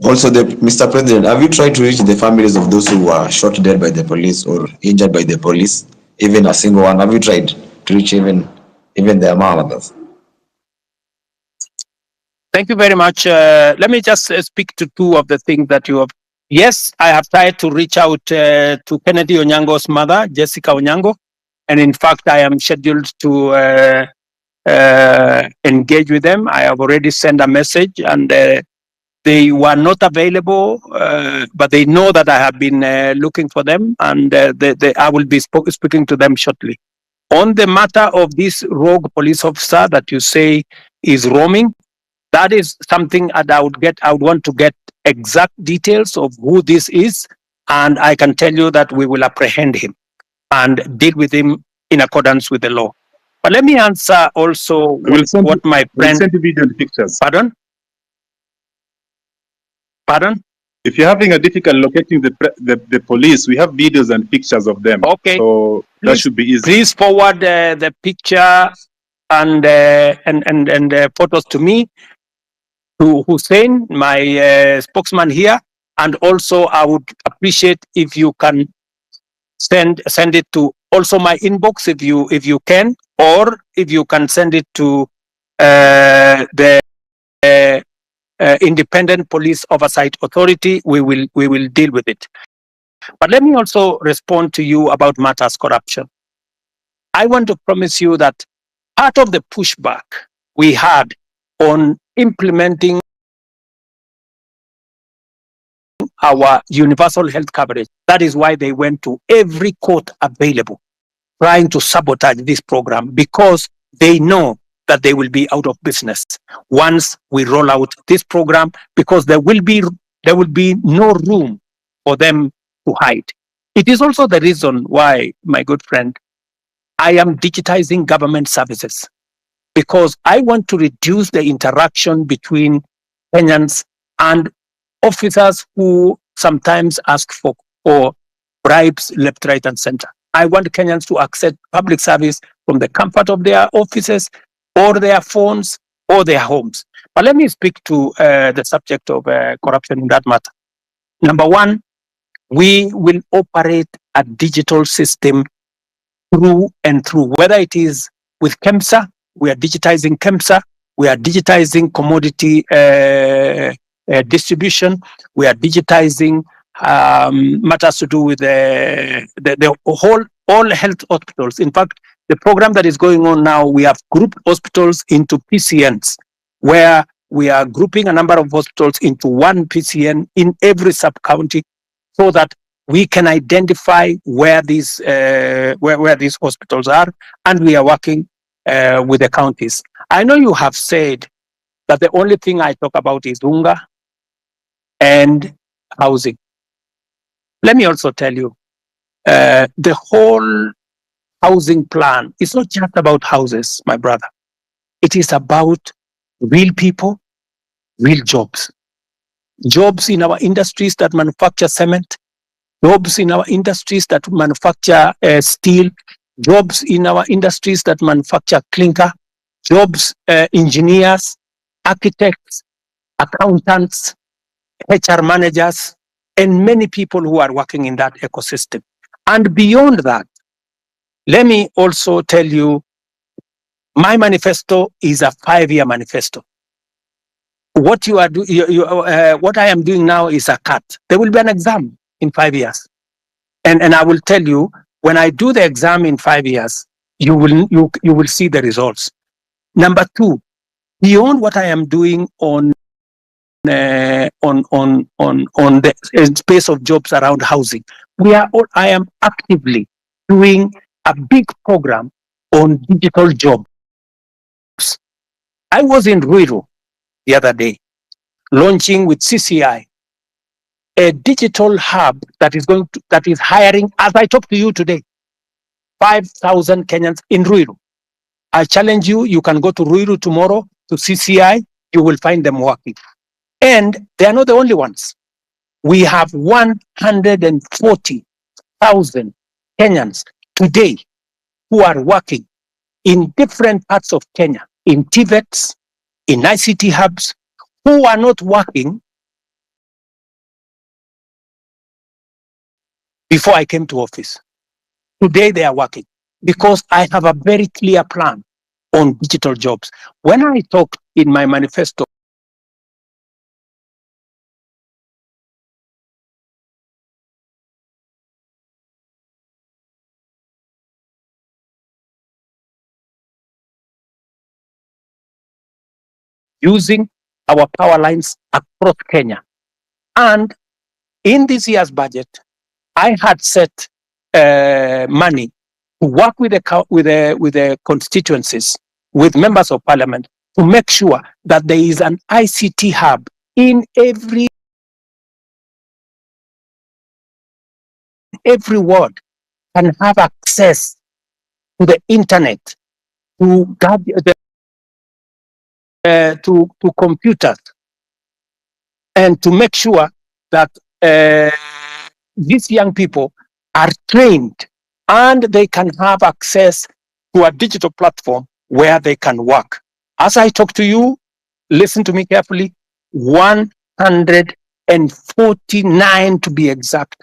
C: Also, Mr. President, have you tried to reach the families of those who were shot dead by the police or injured by the police? Even a single one? Have you tried to reach even their mothers?
A: Thank you very much. Let me just speak to two of the things that you have. Yes, I have tried to reach out to Kennedy Onyango's mother, Jessica Onyango. And in fact, I am scheduled to engage with them. I have already sent a message and they were not available, but they know that I have been looking for them, and I will be speaking to them shortly. On the matter of this rogue police officer that you say is roaming, that is something that I would want to get exact details of who this is, and I can tell you that we will apprehend him and deal with him in accordance with the law. But let me answer also what my friend...
F: We'll send you video and pictures.
A: Pardon? Pardon?
F: If you're having a difficulty locating the police, we have videos and pictures of them.
A: Okay.
F: So that should be easy.
A: Please forward the picture and photos to me, to Hussein, my spokesman here, and also I would appreciate if you can send it to also my inbox if you can, or if you can send it to the Independent Police Oversight Authority. We will deal with it. But let me also respond to you about matters corruption. I want to promise you that part of the pushback we had on implementing our universal health coverage, that is why they went to every court available, trying to sabotage this program, because they know that they will be out of business once we roll out this program, because there will be no room for them to hide. It is also the reason why, my good friend, I am digitizing government services, because I want to reduce the interaction between Kenyans and officers who sometimes ask for bribes left, right, and center. I want Kenyans to access public service from the comfort of their offices or their phones or their homes. But let me speak to the subject of corruption in that matter. Number one, we will operate a digital system through and through, whether it is with KEMSA, we are digitizing KEMSA, we are digitizing commodity distribution. We are digitizing matters to do with the whole all health hospitals. In fact, the program that is going on now, we have grouped hospitals into PCNs, where we are grouping a number of hospitals into one PCN in every sub-county, so that we can identify where these where these hospitals are, and we are working with the counties. I know you have said that the only thing I talk about is hunger and housing. Let me also tell you, the whole housing plan is not just about houses, my brother. It is about real people, real jobs. Jobs in our industries that manufacture cement, jobs in our industries that manufacture steel, jobs in our industries that manufacture clinker, jobs, engineers, architects, accountants, HR managers, and many people who are working in that ecosystem. And beyond that, let me also tell you, my manifesto is a 5-year manifesto. What you are what I am doing now is a cut. There will be an exam in 5 years, and I will tell you, when I do the exam in 5 years, you will see the results. Number 2, beyond what I am doing on the space of jobs around housing, I am actively doing a big program on digital jobs. I was in RUTO the other day, launching with CCI a digital hub that is hiring, as I talk to you today, 5,000 Kenyans in RUTO. I challenge you, you can go to RUTO tomorrow, to CCI, you will find them working. And they are not the only ones. We have 140,000 Kenyans today who are working in different parts of Kenya, in TVETs, in ICT hubs, who are not working before I came to office. Today they are working because I have a very clear plan on digital jobs. When I talk in my manifesto, using our power lines across Kenya. And in this year's budget, I had set money to work with the constituencies, with members of parliament, to make sure that there is an ICT hub in every ward, can have access to the internet, to computers, and to make sure that these young people are trained and they can have access to a digital platform where they can work. As I talk to you, listen to me carefully, 149 to be exact,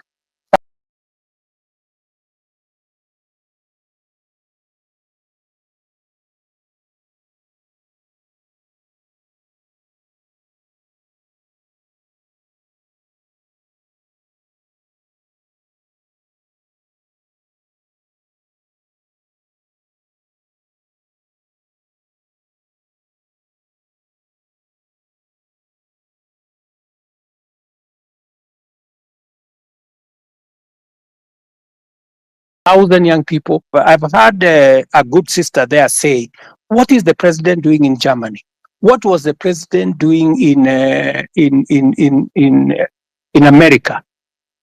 A: thousand young people. I've had a good sister there say, what is the president doing in Germany? What was the president doing in America?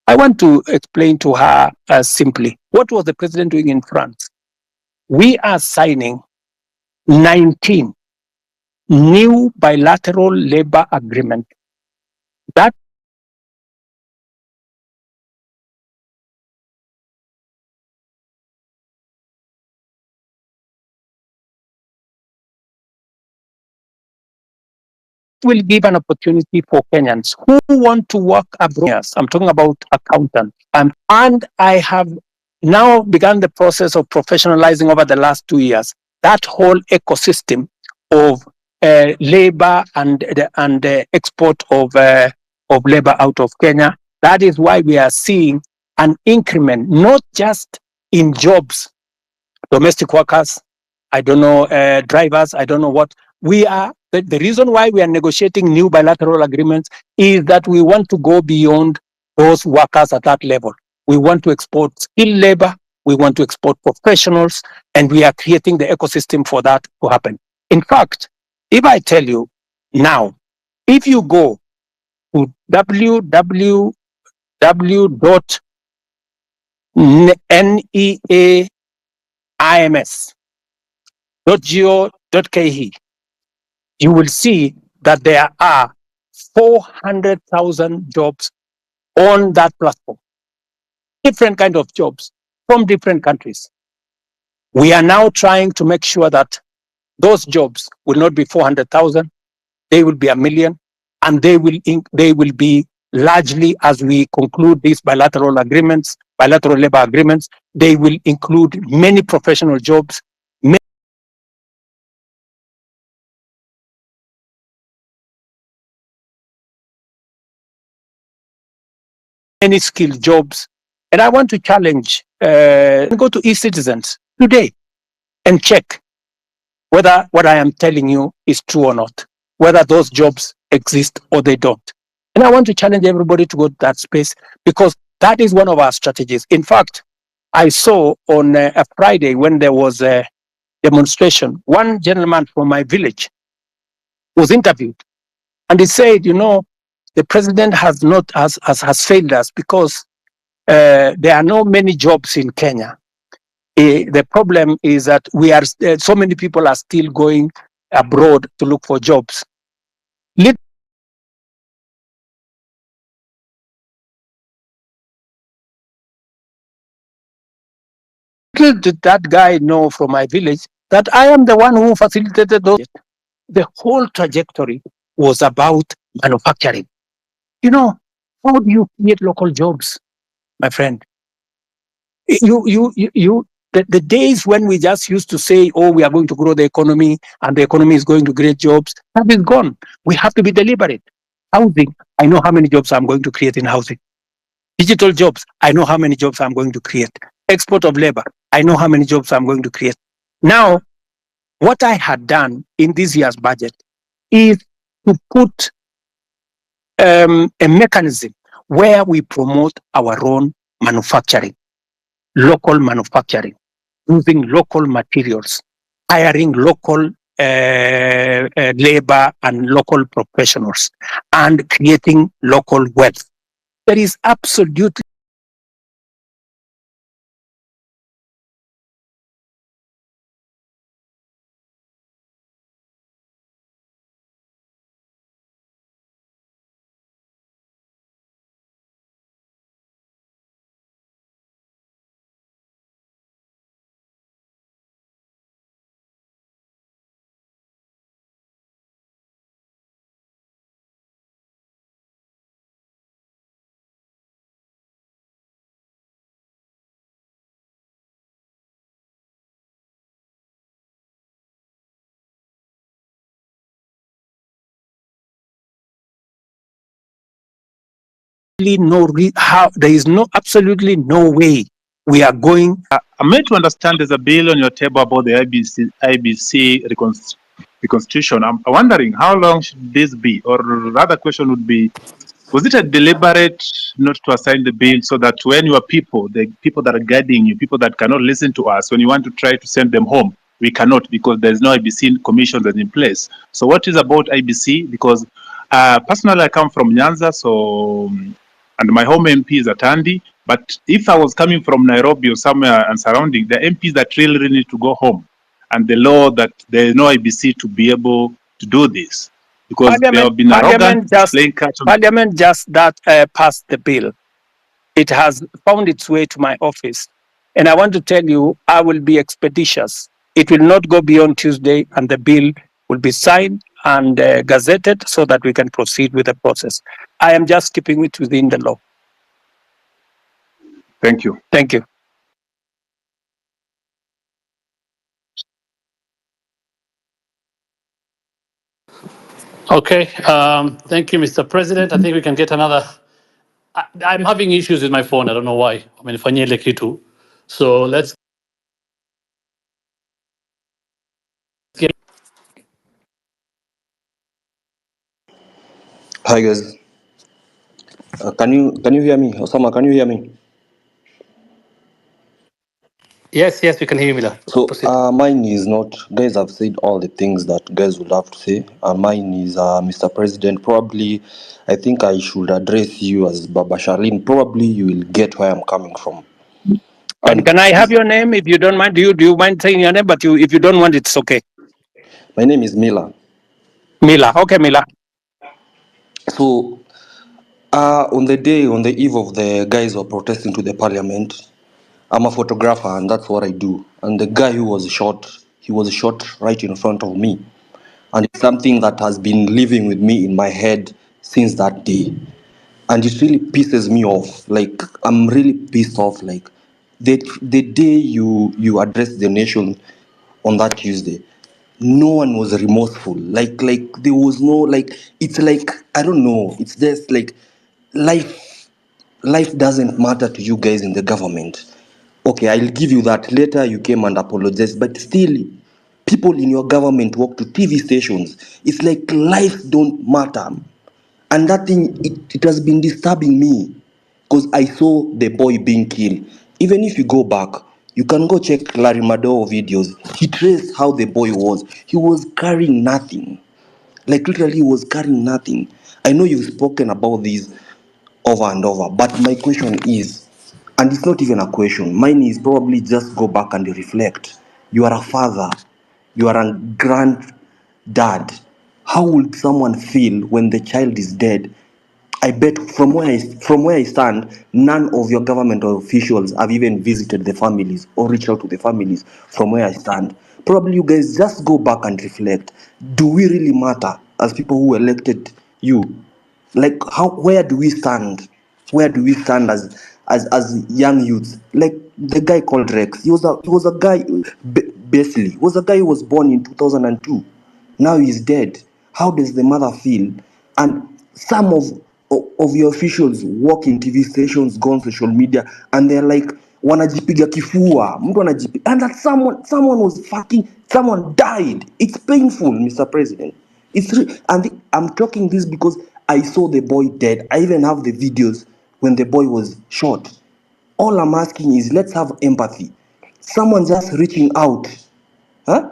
A: I want to explain to her simply, what was the president doing in France? We are signing 19 new bilateral labor agreements. That will give an opportunity for Kenyans who want to work abroad. I'm talking about accountants. And I have now begun the process of professionalizing over the last 2 years that whole ecosystem of labor and the export of labor out of Kenya. That is why we are seeing an increment, not just in jobs, domestic workers, I don't know, drivers, I don't know what. We are, the reason why we are negotiating new bilateral agreements is that we want to go beyond those workers at that level. We want to export skilled labor, we want to export professionals, and we are creating the ecosystem for that to happen. In fact, if I tell you now, if you go to www.neaims.go.ke, you will see that there are 400,000 jobs on that platform, different kind of jobs from different countries. We are now trying to make sure that those jobs will not be 400,000, they will be 1 million, and they will be largely, as we conclude these bilateral agreements, bilateral labor agreements, they will include many professional jobs, many skilled jobs. And I want to challenge, go to e-citizens today and check whether what I am telling you is true or not, whether those jobs exist or they don't. And I want to challenge everybody to go to that space, because that is one of our strategies. In fact, I saw on a Friday when there was a demonstration, one gentleman from my village was interviewed, and he said, you know, the president has failed us because there are not many jobs in Kenya. The problem is that so many people are still going abroad to look for jobs. Little did that guy know from my village that I am the one who facilitated those. The whole trajectory was about manufacturing. You know, how do you create local jobs, my friend? The days when we just used to say, oh, we are going to grow the economy and the economy is going to create jobs, that is gone. We have to be deliberate. Housing, I know how many jobs I'm going to create in housing. Digital jobs, I know how many jobs I'm going to create. Export of labor, I know how many jobs I'm going to create. Now, what I had done in this year's budget is to put a mechanism where we promote our own manufacturing, local manufacturing, using local materials, hiring local labor and local professionals, and creating local wealth. There is absolutely there is absolutely no way we are going.
F: I'm made to understand there's a bill on your table about the IEBC reconstitution. I'm wondering how long should this be? Or rather question would be, was it a deliberate not to assign the bill so that when your people, the people that are guiding you, people that cannot listen to us, when you want to try to send them home, we cannot because there's no IEBC commission that's in place. So what is about IEBC? Because personally I come from Nyanza, so and my home MP is at Andy. But if I was coming from Nairobi or somewhere and surrounding, the MPs that really need to go home, and the law that there is no IEBC to be able to do this, because they have been arrogant, playing catch on.
A: Parliament just passed the bill. It has found its way to my office, and I want to tell you, I will be expeditious. It will not go beyond Tuesday, and the bill will be signed and gazetted so that we can proceed with the process. I am just keeping it within the law.
F: Thank you.
A: Thank you.
B: Okay. Thank you, Mr. President. I think we can get another. I'm having issues with my phone. I don't know why. Amenifanyia ile kitu. So let's get.
G: Hi guys, can you hear me? Osama, can you hear me?
B: Yes, yes, we can hear you, Mila.
G: So
B: Proceed.
G: mine is not. Guys have said all the things that guys would have to say. Mine is Mr. President. Probably, I think I should address you as Baba Sharlin. Probably you will get where I'm coming from.
A: And
G: And
A: can I have your name if you don't mind? Do you mind saying your name? But if you don't want, it's okay.
G: my name is Mila.
A: Mila. Okay, Mila.
G: So on the eve of the guys who are protesting to the parliament, I'm a photographer and that's what I do. And the guy who was shot, he was shot right in front of me. And it's something that has been living with me in my head since that day. And it really pisses me off. Like, I'm really pissed off. Like, the day you addressed the nation on that Tuesday, no one was remorseful. Like there was no, like, it's like, I don't know, it's just like life doesn't matter to you guys in the government. Okay, I'll give you that. Later you came and apologized, but still, people in your government walk to TV stations. It's like life don't matter. And that thing, it has been disturbing me because I saw the boy being killed. Even if you go back, you can go check Larry Madowo videos. He traced how the boy was. He was carrying nothing. Like literally, he was carrying nothing. I know you've spoken about this over and over, but my question is, and it's not even a question, mine is probably just go back and reflect. You are a father, you are a granddad. How would someone feel when the child is dead? I bet from where I stand, none of your government officials have even visited the families or reached out to the families from where I stand. Probably you guys just go back and reflect. Do we really matter as people who elected you? Like where do we stand? Where do we stand as young youths? Like the guy called Rex. He was a guy basically. He was a guy who was born in 2002. Now he's dead. How does the mother feel? And some of your officials work in TV stations, go on social media, and they're like, wanajipiga kifua, mtu anajipiga, and that someone died. It's painful, Mr. President. I'm talking this because I saw the boy dead. I even have the videos when the boy was shot. All I'm asking is let's have empathy. Someone just reaching out, huh?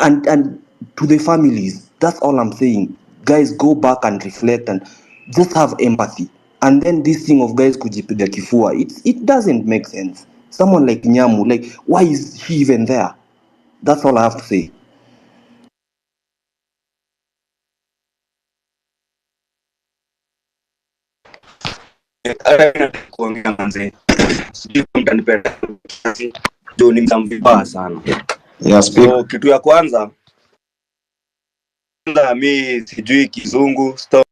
G: And to the families, that's all I'm saying. Guys, go back and reflect and just have empathy. And then this thing of guys kujipiga kifua, it doesn't make sense. Someone like Nyamu, like, why is he even there? That's all I have to say.
H: Kuongea manze, sijui mtanipenda juu ni mvibaya sana.
C: Yes,
H: So kitu ya kwanza mi sijui kizungu stop.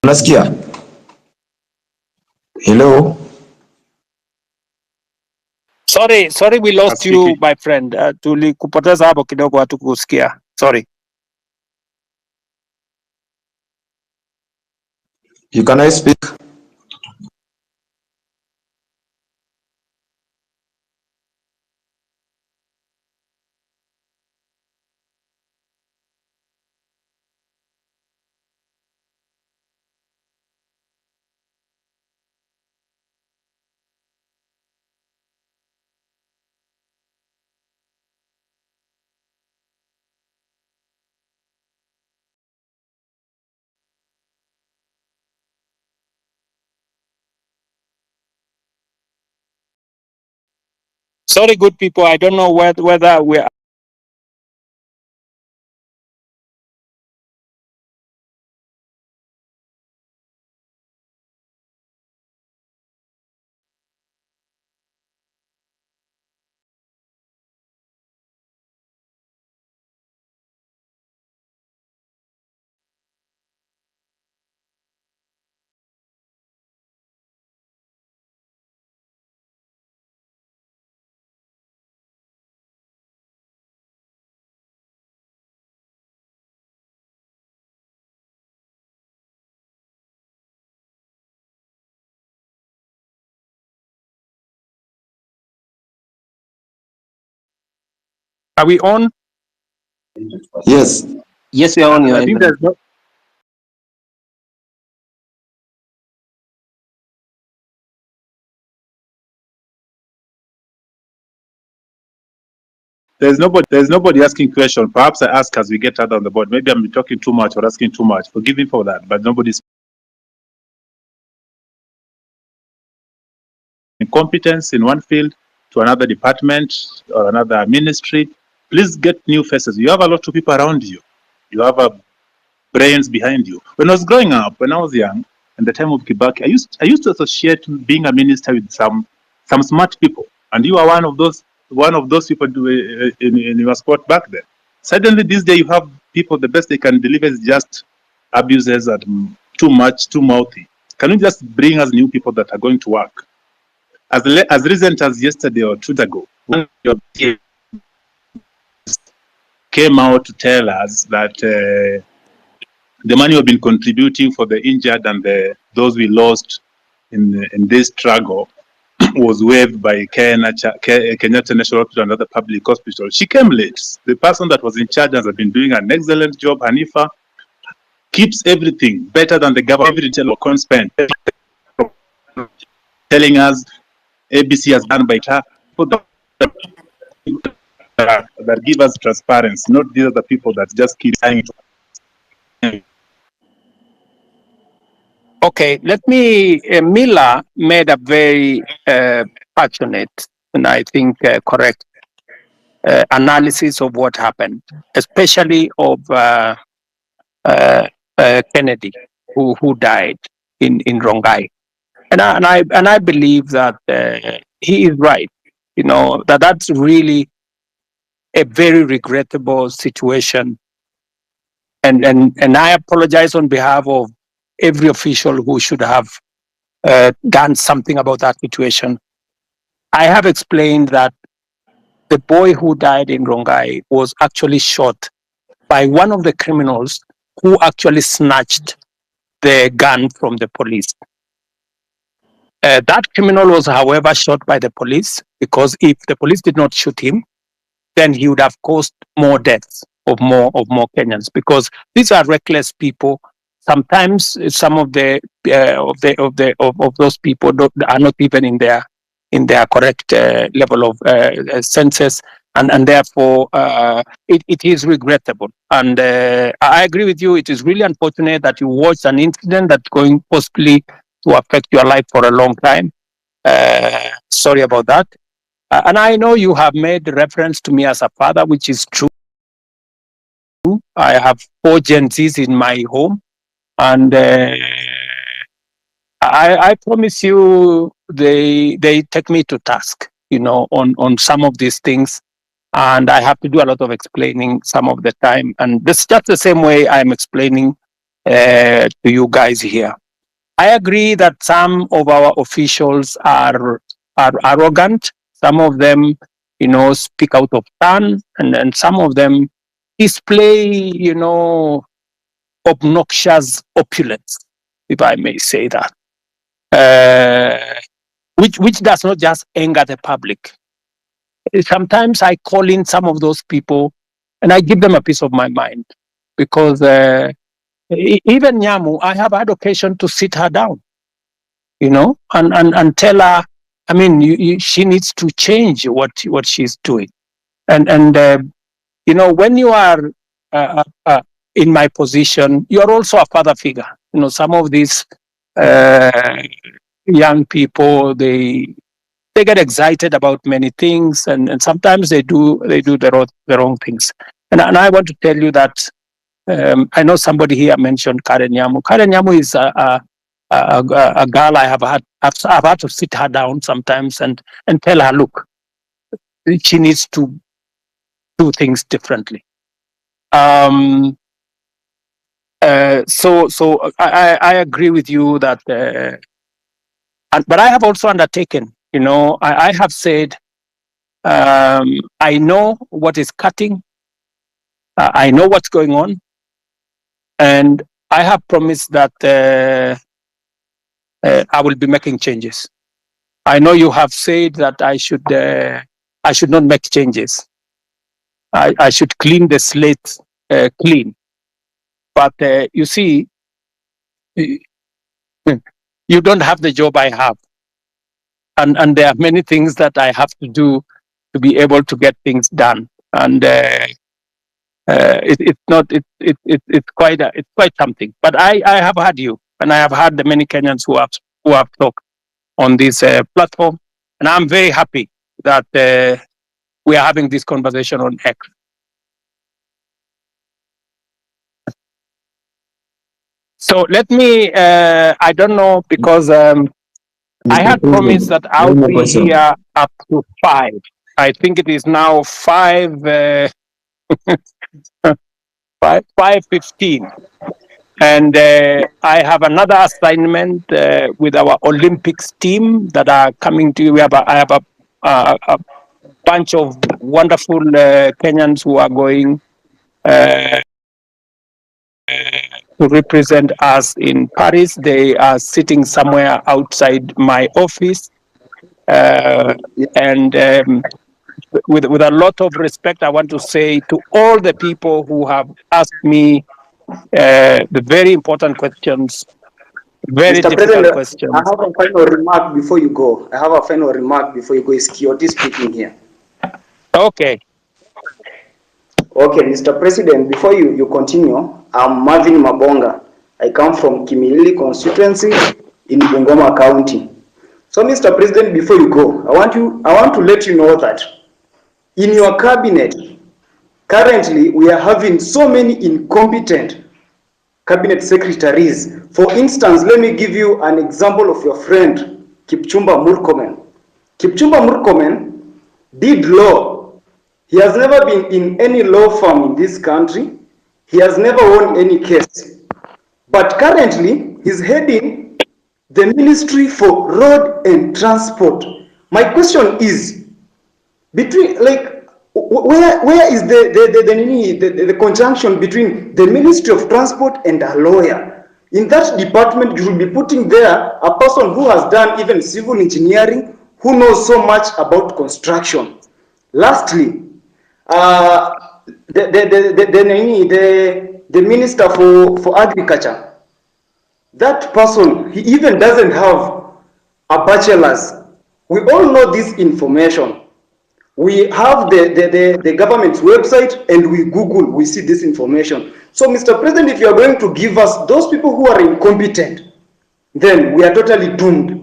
C: unasikia? Hello?
A: Sorry, we lost you,
F: Asikiki.
A: my friend. Tulikupoteza hapo kidogo, hatukusikia. Sorry.
C: Can I speak?
A: Sorry, good people. I don't know whether we're Are we on?
G: Yes.
E: Yes, we are on your
A: I think
E: end.
A: there's no.
F: There's nobody asking question. Perhaps I ask as we get out on the board. Maybe I'm talking too much or asking too much. Forgive me for that, but nobody's competence in one field to another department or another ministry. Please get new faces. You have a lot of people around you. You have brains behind you. When I was growing up, when I was young, in the time of Kibaki, I used to associate being a minister with some smart people, and you are one of those people in your spot back then. Suddenly, this day, you have people. The best they can deliver is just abuses and too much, too mouthy. Can you just bring us new people that are going to work? As recent as yesterday or 2 days ago, one of your peers came out to tell us that the money we've been contributing for the injured and those we lost in this struggle was waived by Kenyatta National Hospital and other public hospitals. She came late. The person that was in charge has been doing an excellent job. Hanifa keeps everything better than the government. Every detail of spent, telling us ABC has done by her. That give us transparency, not these are the people that just keep trying to.
A: Okay, let me. Mila made a very passionate and I think correct analysis of what happened, especially of Kennedy, who died in Rongai, and I believe that he is right. You know that's really a very regrettable situation, and I apologize on behalf of every official who should have done something about that situation. I have explained that the boy who died in Rongai was actually shot by one of the criminals who actually snatched the gun from the police. That criminal was, however, shot by the police because if the police did not shoot him, then he would have caused more deaths of more Kenyans because these are reckless people. Sometimes some of those people are not even in their correct level of senses, and therefore it is regrettable. And I agree with you. It is really unfortunate that you watched an incident that's going possibly to affect your life for a long time. Sorry about that. And I know you have made reference to me as a father, which is true. I have 4 Gen Zs in my home, and I promise you, they take me to task, you know, on some of these things, and I have to do a lot of explaining some of the time, and this just the same way I'm explaining to you guys here. I agree that some of our officials are arrogant. Some of them, you know, speak out of turn, and some of them display, you know, obnoxious opulence, if I may say that, which does not just anger the public. Sometimes I call in some of those people, and I give them a piece of my mind because even Nyamu, I have had occasion to sit her down, you know, and tell her, I mean, she needs to change what she's doing. And you know, when you are in my position, you're also a father figure. You know, some of these young people, they get excited about many things, and sometimes they do the wrong things. And I want to tell you that I know somebody here mentioned Karen Nyamu. Karen Nyamu is a girl I've had to sit her down sometimes and tell her, look, she needs to do things differently. So I agree with you that, but I have also undertaken, you know, I have said, I know what is cutting, I know what's going on, and I have promised that I will be making changes. I know you have said that I should not make changes. I should clean the slate clean. But you see, you don't have the job I have. And there are many things that I have to do to be able to get things done. And it's quite something. But I have had you, and I have had the many Kenyans who have talked on this platform, and I'm very happy that we are having this conversation on X. So let me, I don't know, because I had promised that I'll be here up to 5. I think it is now 5:15. And I have another assignment with our Olympics team that are coming to you. I have a bunch of wonderful Kenyans who are going to represent us in Paris. They are sitting somewhere outside my office. And with a lot of respect, I want to say to all the people who have asked me the very important questions, very
I: Mr.
A: difficult
I: President,
A: questions.
I: I have a final remark before you go. It's Kioti speaking here.
A: Okay.
I: Okay, Mr. President, before you continue, I'm Marvin Mabonga. I come from Kimilili constituency in Bungoma County. So, Mr. President, before you go, I want to let you know that in your cabinet, currently we are having so many incompetent cabinet secretaries. For instance, let me give you an example of your friend, Kipchumba Murkomen. Kipchumba Murkomen did law. He has never been in any law firm in this country. He has never won any case. But currently, he's heading the Ministry for Road and Transport. My question is, between, like, where is the conjunction between the Ministry of Transport and a lawyer? In that department, you should be putting there a person who has done even civil engineering, who knows so much about construction. Lastly, the Minister for Agriculture, that person, he even doesn't have a bachelor's. We all know this information. We have the government's website and we Google, we see this information. So, Mr. President, if you are going to give us those people who are incompetent, then we are totally doomed.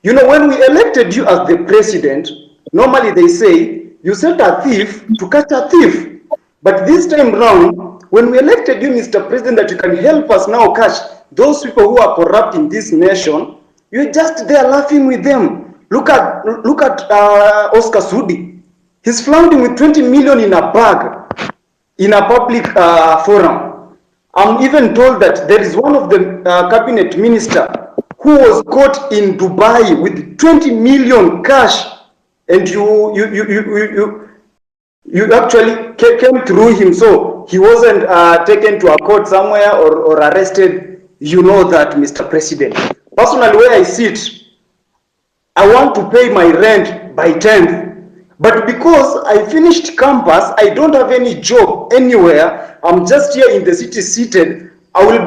I: You know, when we elected you as the president, normally they say, you set a thief to catch a thief. But this time round, when we elected you, Mr. President, that you can help us now catch those people who are corrupt in this nation, you're just there laughing with them. Look at Oscar Sudi. He's flaunting with 20 million in a bag in a public forum. I'm even told that there is one of the cabinet minister who was caught in Dubai with 20 million cash, and you actually came through him, so he wasn't taken to a court somewhere or arrested. You know that, Mr. President. Personally, where I sit, I want to pay my rent by 10th. But because I finished campus, I don't have any job anywhere. I'm just here in the city seated. I will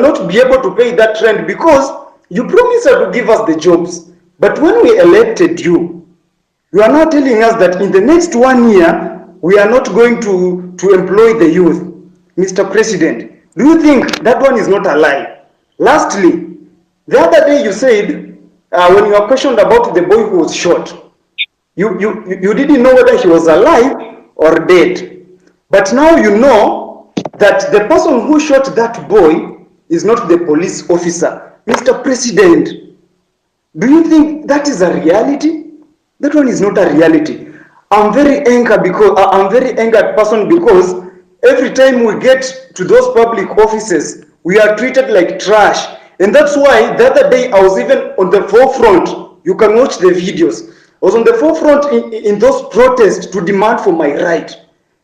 I: not be able to pay that rent because you promised to give us the jobs. But when we elected you, you are now telling us that in the next 1 year, we are not going to employ the youth. Mr. President, do you think that one is not a lie? Lastly, the other day you said, when you were questioned about the boy who was shot, you didn't know whether he was alive or dead. But now you know that the person who shot that boy is not the police officer. Mr. President, do you think that is a reality? That one is not a reality. I'm very angered person because every time we get to those public offices, we are treated like trash. And that's why the other day I was even on the forefront. You can watch the videos. I was on the forefront in those protests to demand for my right.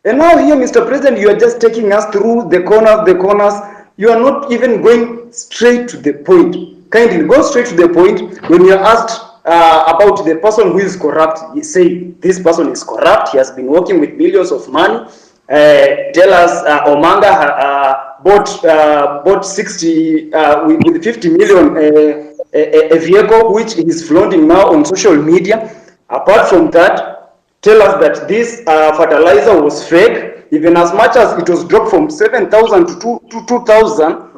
I: And now here, Mr. President, you are just taking us through the corners. You are not even going straight to the point. Kindly go straight to the point when you are asked about the person who is corrupt. You say this person is corrupt. He has been working with millions of money. Tell us, Omanga bought 60 with 50 million a vehicle which is flaunting now on social media. Apart from that, tell us that this fertilizer was fake, even as much as it was dropped from 7,000 to 2,000.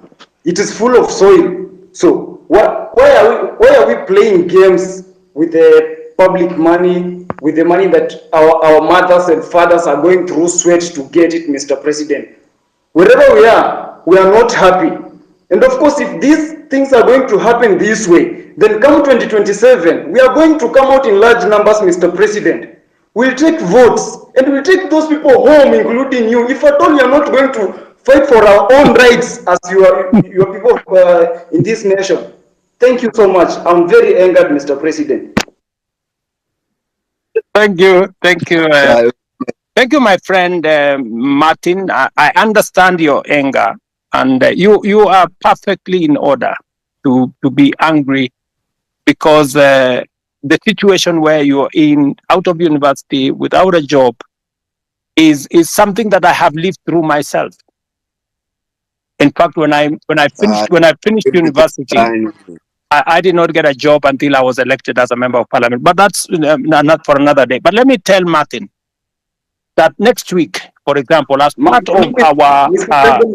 I: It is full of soil. So why are we playing games with the public money, with the money that our mothers and fathers are going through sweat to get it, Mr. President? Wherever we are not happy. And of course, if these things are going to happen this way, then come 2027, we are going to come out in large numbers, Mr. President. We'll take votes and we'll take those people home, including you. If at all you are not going to fight for our own rights as your people in this nation. Thank you so much. I'm very angered, Mr. President.
A: Thank you. Thank you. Thank you, my friend Martin. I understand your anger, and you are perfectly in order to be angry because the situation where you're in out of university without a job is something that I have lived through myself. In fact, when I finished university, I did not get a job until I was elected as a member of parliament. But that's not for another day. But let me tell Martin that next week, for example, as part of our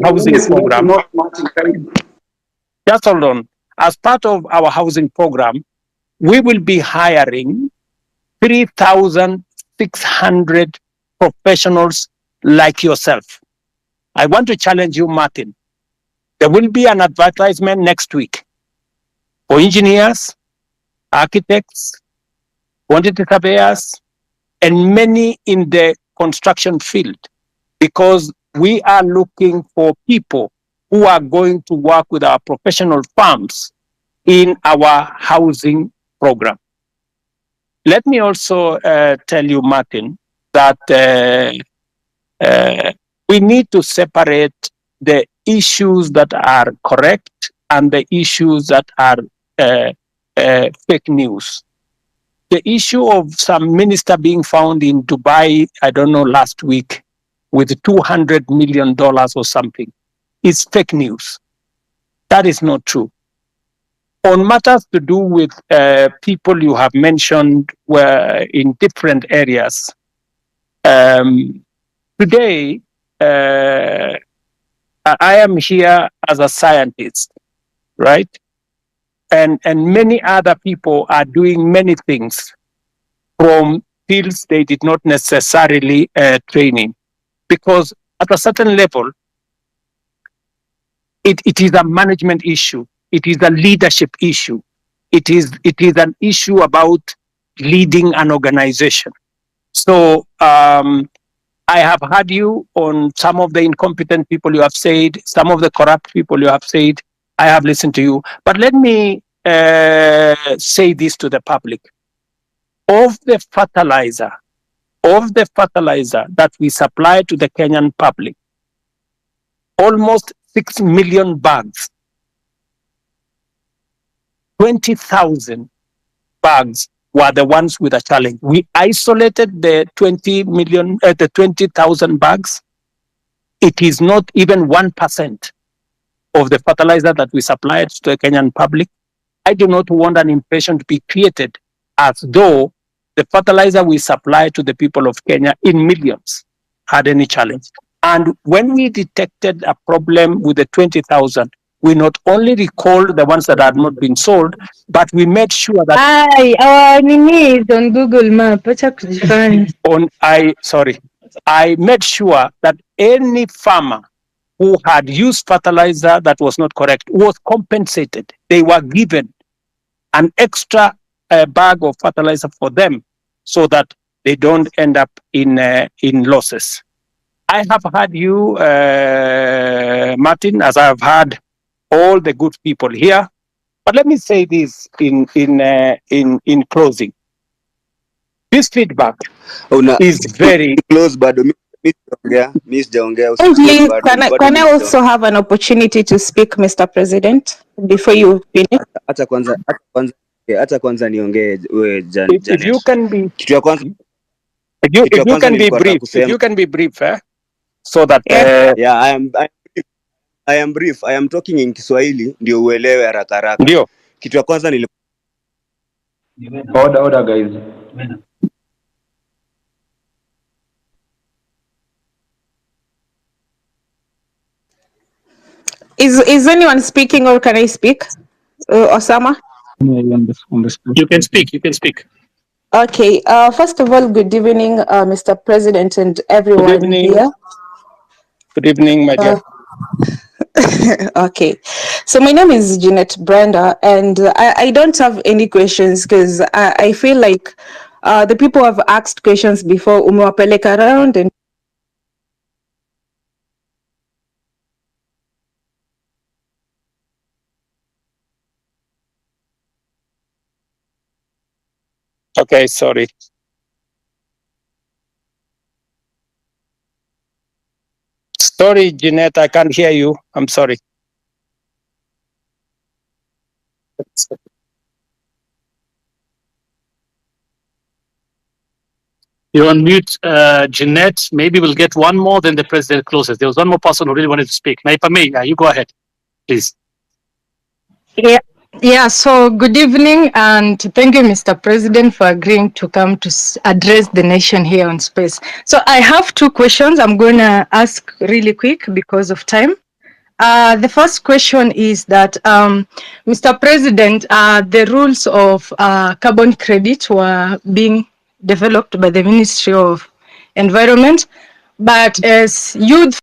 A: housing program, just hold on. As part of our housing program, we will be hiring 3,600 professionals like yourself. I want to challenge you, Martin. There will be an advertisement next week for engineers, architects, quantity surveyors, and many in the construction field, because we are looking for people who are going to work with our professional firms in our housing program. Let me also tell you, Martin, that we need to separate the issues that are correct and the issues that are fake news. The issue of some minister being found in Dubai, I don't know, last week with $200 million or something is fake news. That is not true. On matters to do with people you have mentioned were in different areas, today, I am here as a scientist, right? And many other people are doing many things from fields they did not necessarily train in. Because at a certain level, it is a management issue. It is a leadership issue. It is an issue about leading an organization. So I have heard you on some of the incompetent people you have said, some of the corrupt people you have said. I have listened to you. But let me say this to the public. Of the fertilizer that we supply to the Kenyan public, almost 6 million bags, 20,000 bags were the ones with a challenge. We isolated the 20,000 bags. It is not even 1% of the fertilizer that we supplied to the Kenyan public. I do not want an impression to be created as though the fertilizer we supply to the people of Kenya in millions had any challenge. And when we detected a problem with the 20,000, we not only recalled the ones that had not been sold, but we made sure that
J: our name is on Google Map.
A: I made sure that any farmer who had used fertilizer that was not correct was compensated. They were given an extra bag of fertilizer for them so that they don't end up in losses. I have heard you, Martin, as I have heard all the good people here. But let me say this in closing. This feedback is very
H: close, but Miss
J: Please, can I also have an opportunity to speak, Mr. President, before you finish?
H: Acha kwanza niongee wewe
A: If you
H: Janet.
A: can be,
H: Kitu ya kwanza
A: if you can be brief, if you can be brief, so that
H: yeah, I am brief. I am talking in Kiswahili ndio uelewe haraka haraka.
A: ndio.
H: Kitu ya kwanza
C: Order guys.
J: Is anyone speaking or can I speak? Osama?
B: You can speak. You can speak.
J: Okay. First of all, good evening, Mr. President and everyone here.
A: Good evening, my dear.
J: Okay. So my name is Jeanette Brenda, and I don't have any questions because I feel like the people have asked questions before, umewapeleka around and
A: Okay, sorry. Sorry, Jeanette, I can't hear you. I'm sorry.
B: You're on mute, Jeanette. Maybe we'll get one more, then the president closes. There was one more person who really wanted to speak. Now, if I may, you go ahead, please.
K: Yeah, so good evening and thank you, Mr. President, for agreeing to come to address the nation here on space. So I have two questions I'm going to ask really quick because of time. The first question is that, Mr. President, the rules of carbon credit were being developed by the Ministry of Environment, but as youth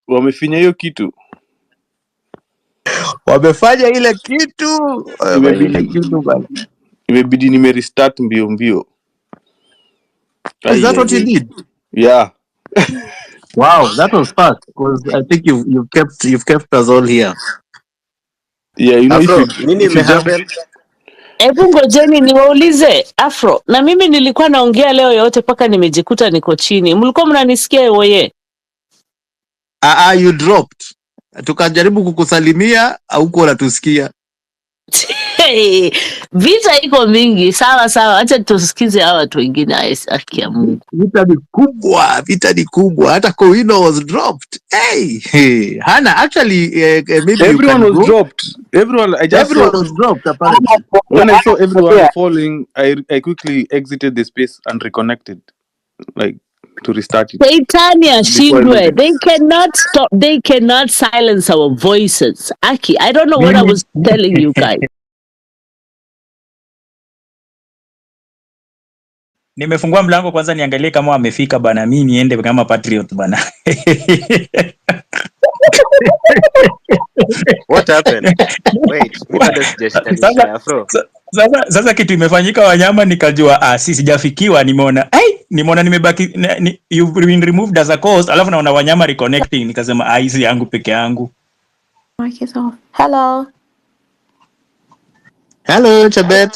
L: wamefinya hiyo kitu,
M: wamefanya ile kitu, wamefanya ile kitu bana.
L: imebidi nimerestart mbio mbio.
M: Is that what you did?
L: Yeah.
M: Wow, that was fast. Because I think you've kept us all here.
L: Yeah, you know,
G: Afro,
L: if you jump.
N: Hebu ngojeni niwaulize Afro, na mimi nilikuwa naongea leo yote mpaka nimejikuta niko chini. Mlikuwa mnanisikia woye?
M: You dropped. Tukajaribu kukusalimia au uko unatusikia?
N: Hey, vita iko mingi. Sawa sawa, acha tusikize hawa watu wengine. Haki ya Mungu.
M: Vita ni kubwa. Hata Kowino was dropped. Hey. Hannah, actually, maybe
L: everyone was dropped. Everyone
M: was dropped apparently.
L: When I saw everyone falling, I quickly exited the space and reconnected, like to restart it.
N: Saitania Shindwe, they cannot stop. They cannot silence our voices. Aki, I don't know what I was telling you guys.
O: Nimefungua mlango kwanza niangalie kama wamefika bana, mimi niende kama patriot bana.
P: What happened? Wait,
O: sasa kitu imefanyika Wanyama, nikajua sijafikiwa, nimeona nimebaki you've been removed as a cause, alafu naona Wanyama reconnecting, nikasema hizi yangu peke yangu.
Q: Mic is off. Hello.
M: Hello, Chabet.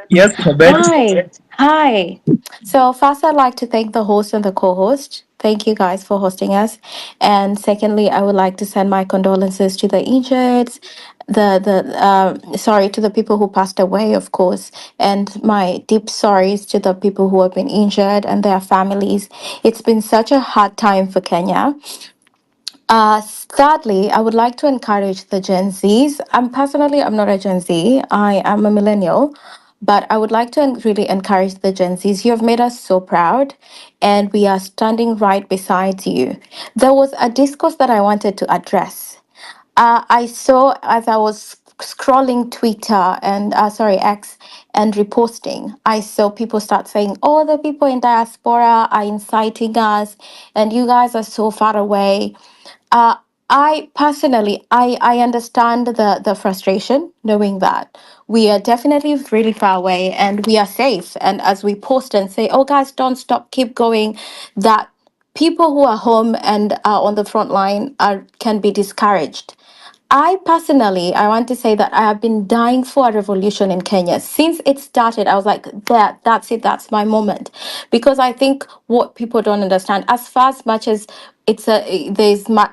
O: Yes,
Q: Chabet. Hi. So first, I'd like to thank the host and the co-host. Thank you guys for hosting us. And secondly, I would like to send my condolences to the injured, sorry to the people who passed away, of course, and my deep sorries to the people who have been injured and their families. It's been such a hard time for Kenya. Thirdly, I would like to encourage the Gen Zs. I'm not a Gen Z. I am a millennial, but I would like to really encourage the Gen Zs. You have made us so proud, and we are standing right beside you. There was a discourse that I wanted to address. I saw as I was scrolling Twitter and X and reposting, I saw people start saying, "Oh, the people in diaspora are inciting us, and you guys are so far away." I personally, I understand the frustration, knowing that we are definitely really far away and we are safe. And as we post and say, "Oh, guys, don't stop, keep going," that people who are home and are on the front line can be discouraged. I personally, I want to say that I have been dying for a revolution in Kenya. Since it started, I was like, that's it, that's my moment. Because I think what people don't understand, as far as much as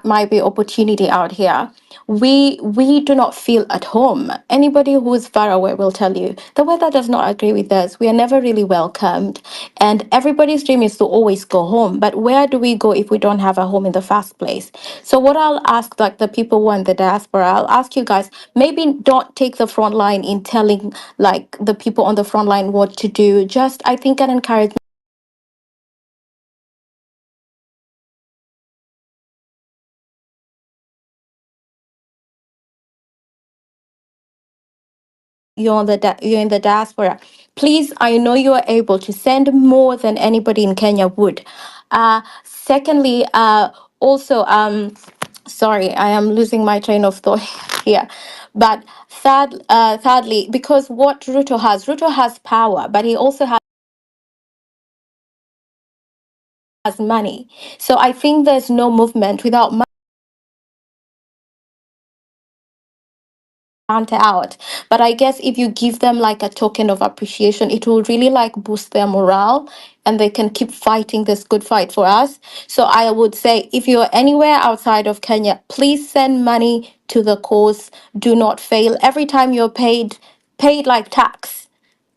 Q: might be opportunity out here, we do not feel at home. Anybody who is far away will tell you the weather does not agree with us. We are never really welcomed, and everybody's dream is to always go home. But where do we go if we don't have a home in the first place? So what I'll ask, like the people who are in the diaspora, I'll ask you guys, maybe don't take the front line in telling like the people on the front line what to do. Just, I think, an encouragement. You're in the diaspora. Please, I know you are able to send more than anybody in Kenya would. Secondly, also, sorry, I am losing my train of thought here. But thirdly, because what RUTO has power, but he also has money. So I think there's no movement without money. Out, but I guess if you give them like a token of appreciation, it will really like boost their morale and they can keep fighting this good fight for us. So I would say, if you're anywhere outside of Kenya, please send money to the cause. Do not fail. Every time you're paid like tax.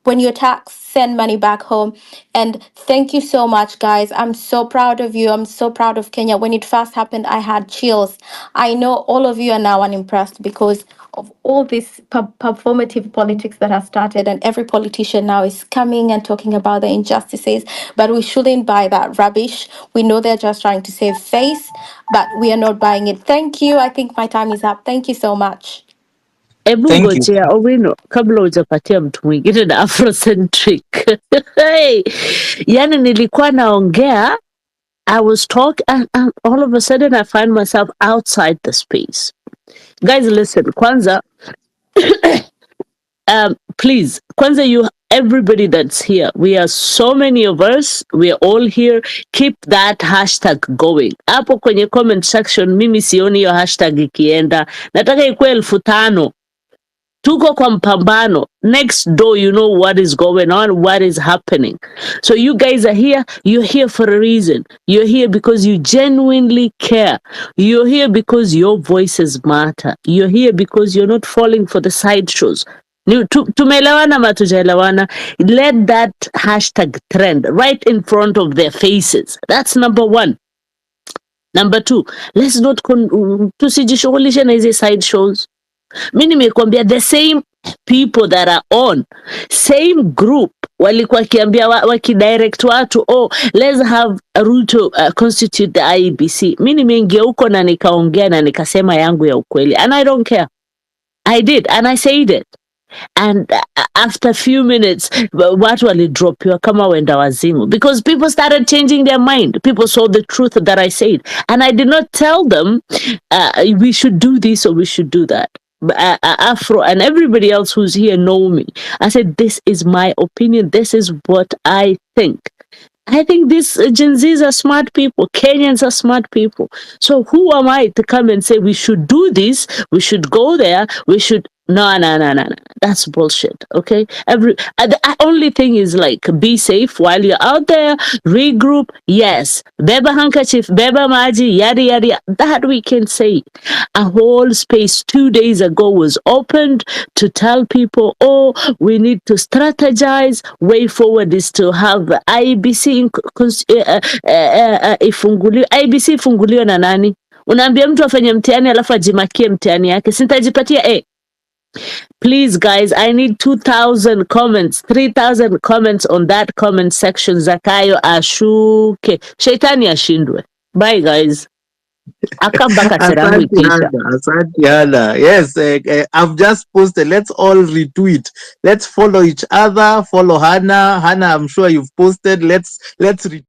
Q: When you're taxed, send money back home. And thank you so much, guys. I'm so proud of you. I'm so proud of Kenya. When it first happened, I had chills. I know all of you are now unimpressed because of all this performative politics that has started, and every politician now is coming and talking about the injustices, but we shouldn't buy that rubbish. We know they're just trying to save face, but we are not buying it. Thank you. I think my time is up. Thank you so much.
N: Ebu ngojea Owino, kabla hujapatia mtu mwingine na Afrocentric. Hey, yani nilikuwa naongea, I was talking, and all of a sudden I find myself outside the space. Guys, listen, kwanza, please, kwanza everybody that's here. We are so many of us. We are all here. Keep that hashtag going. Hapo kwenye comment section, mimi sioni hiyo hashtag ikienda. Nataka ikuwe 5,000. Tuko kwa mpambano. Next door, you know what is going on, what is happening. So you guys are here. You're here for a reason. You're here because you genuinely care. You're here because your voices matter. You're here because you're not falling for the sideshows. Tumeelewana ama tujaelewana? Let that hashtag trend right in front of their faces. That's number one. Number two, let's not tusijishughulishe na hizi sideshows. Mimi nimekuambia the same people that are on same group walikuwa kiambia wakidirect watu, oh, let's have RUTO constitute the IEBC. Mimi nimeingia huko na nikaongea na nikasema yangu ya ukweli, and I don't care. I did, and I said it. And after a few minutes, watu walidropiwa kama wenda wazimu, because people started changing their mind. People saw the truth that I said, and I did not tell them we should do this or we should do that. Afro and everybody else who's here know me. I said, this is my opinion. This is what I think. I think these Gen Zs are smart people. Kenyans are smart people. So who am I to come and say we should do this, we should go there, we should... No. That's bullshit, okay? The only thing is, like, be safe while you're out there, regroup, yes. Beba handkerchief, beba maji, yada, yada. That we can say. A whole space 2 days ago was opened to tell people, oh, we need to strategize. Way forward is to have IEBC ifunguliwe. IEBC ifunguliwe na nani? Unaambia mtu afanye mtihani alafu ajimakie mtihani yake. Sintajipatia Please, guys, I need 2,000 comments, 3,000 comments on that comment section. Zakayo ashuke. Shaitani ashindwe. Bye, guys.
M: Asante Hannah. Yes, I've just posted. Let's all retweet. Let's follow each other. Follow Hannah. Hannah, I'm sure you've posted. Let's retweet.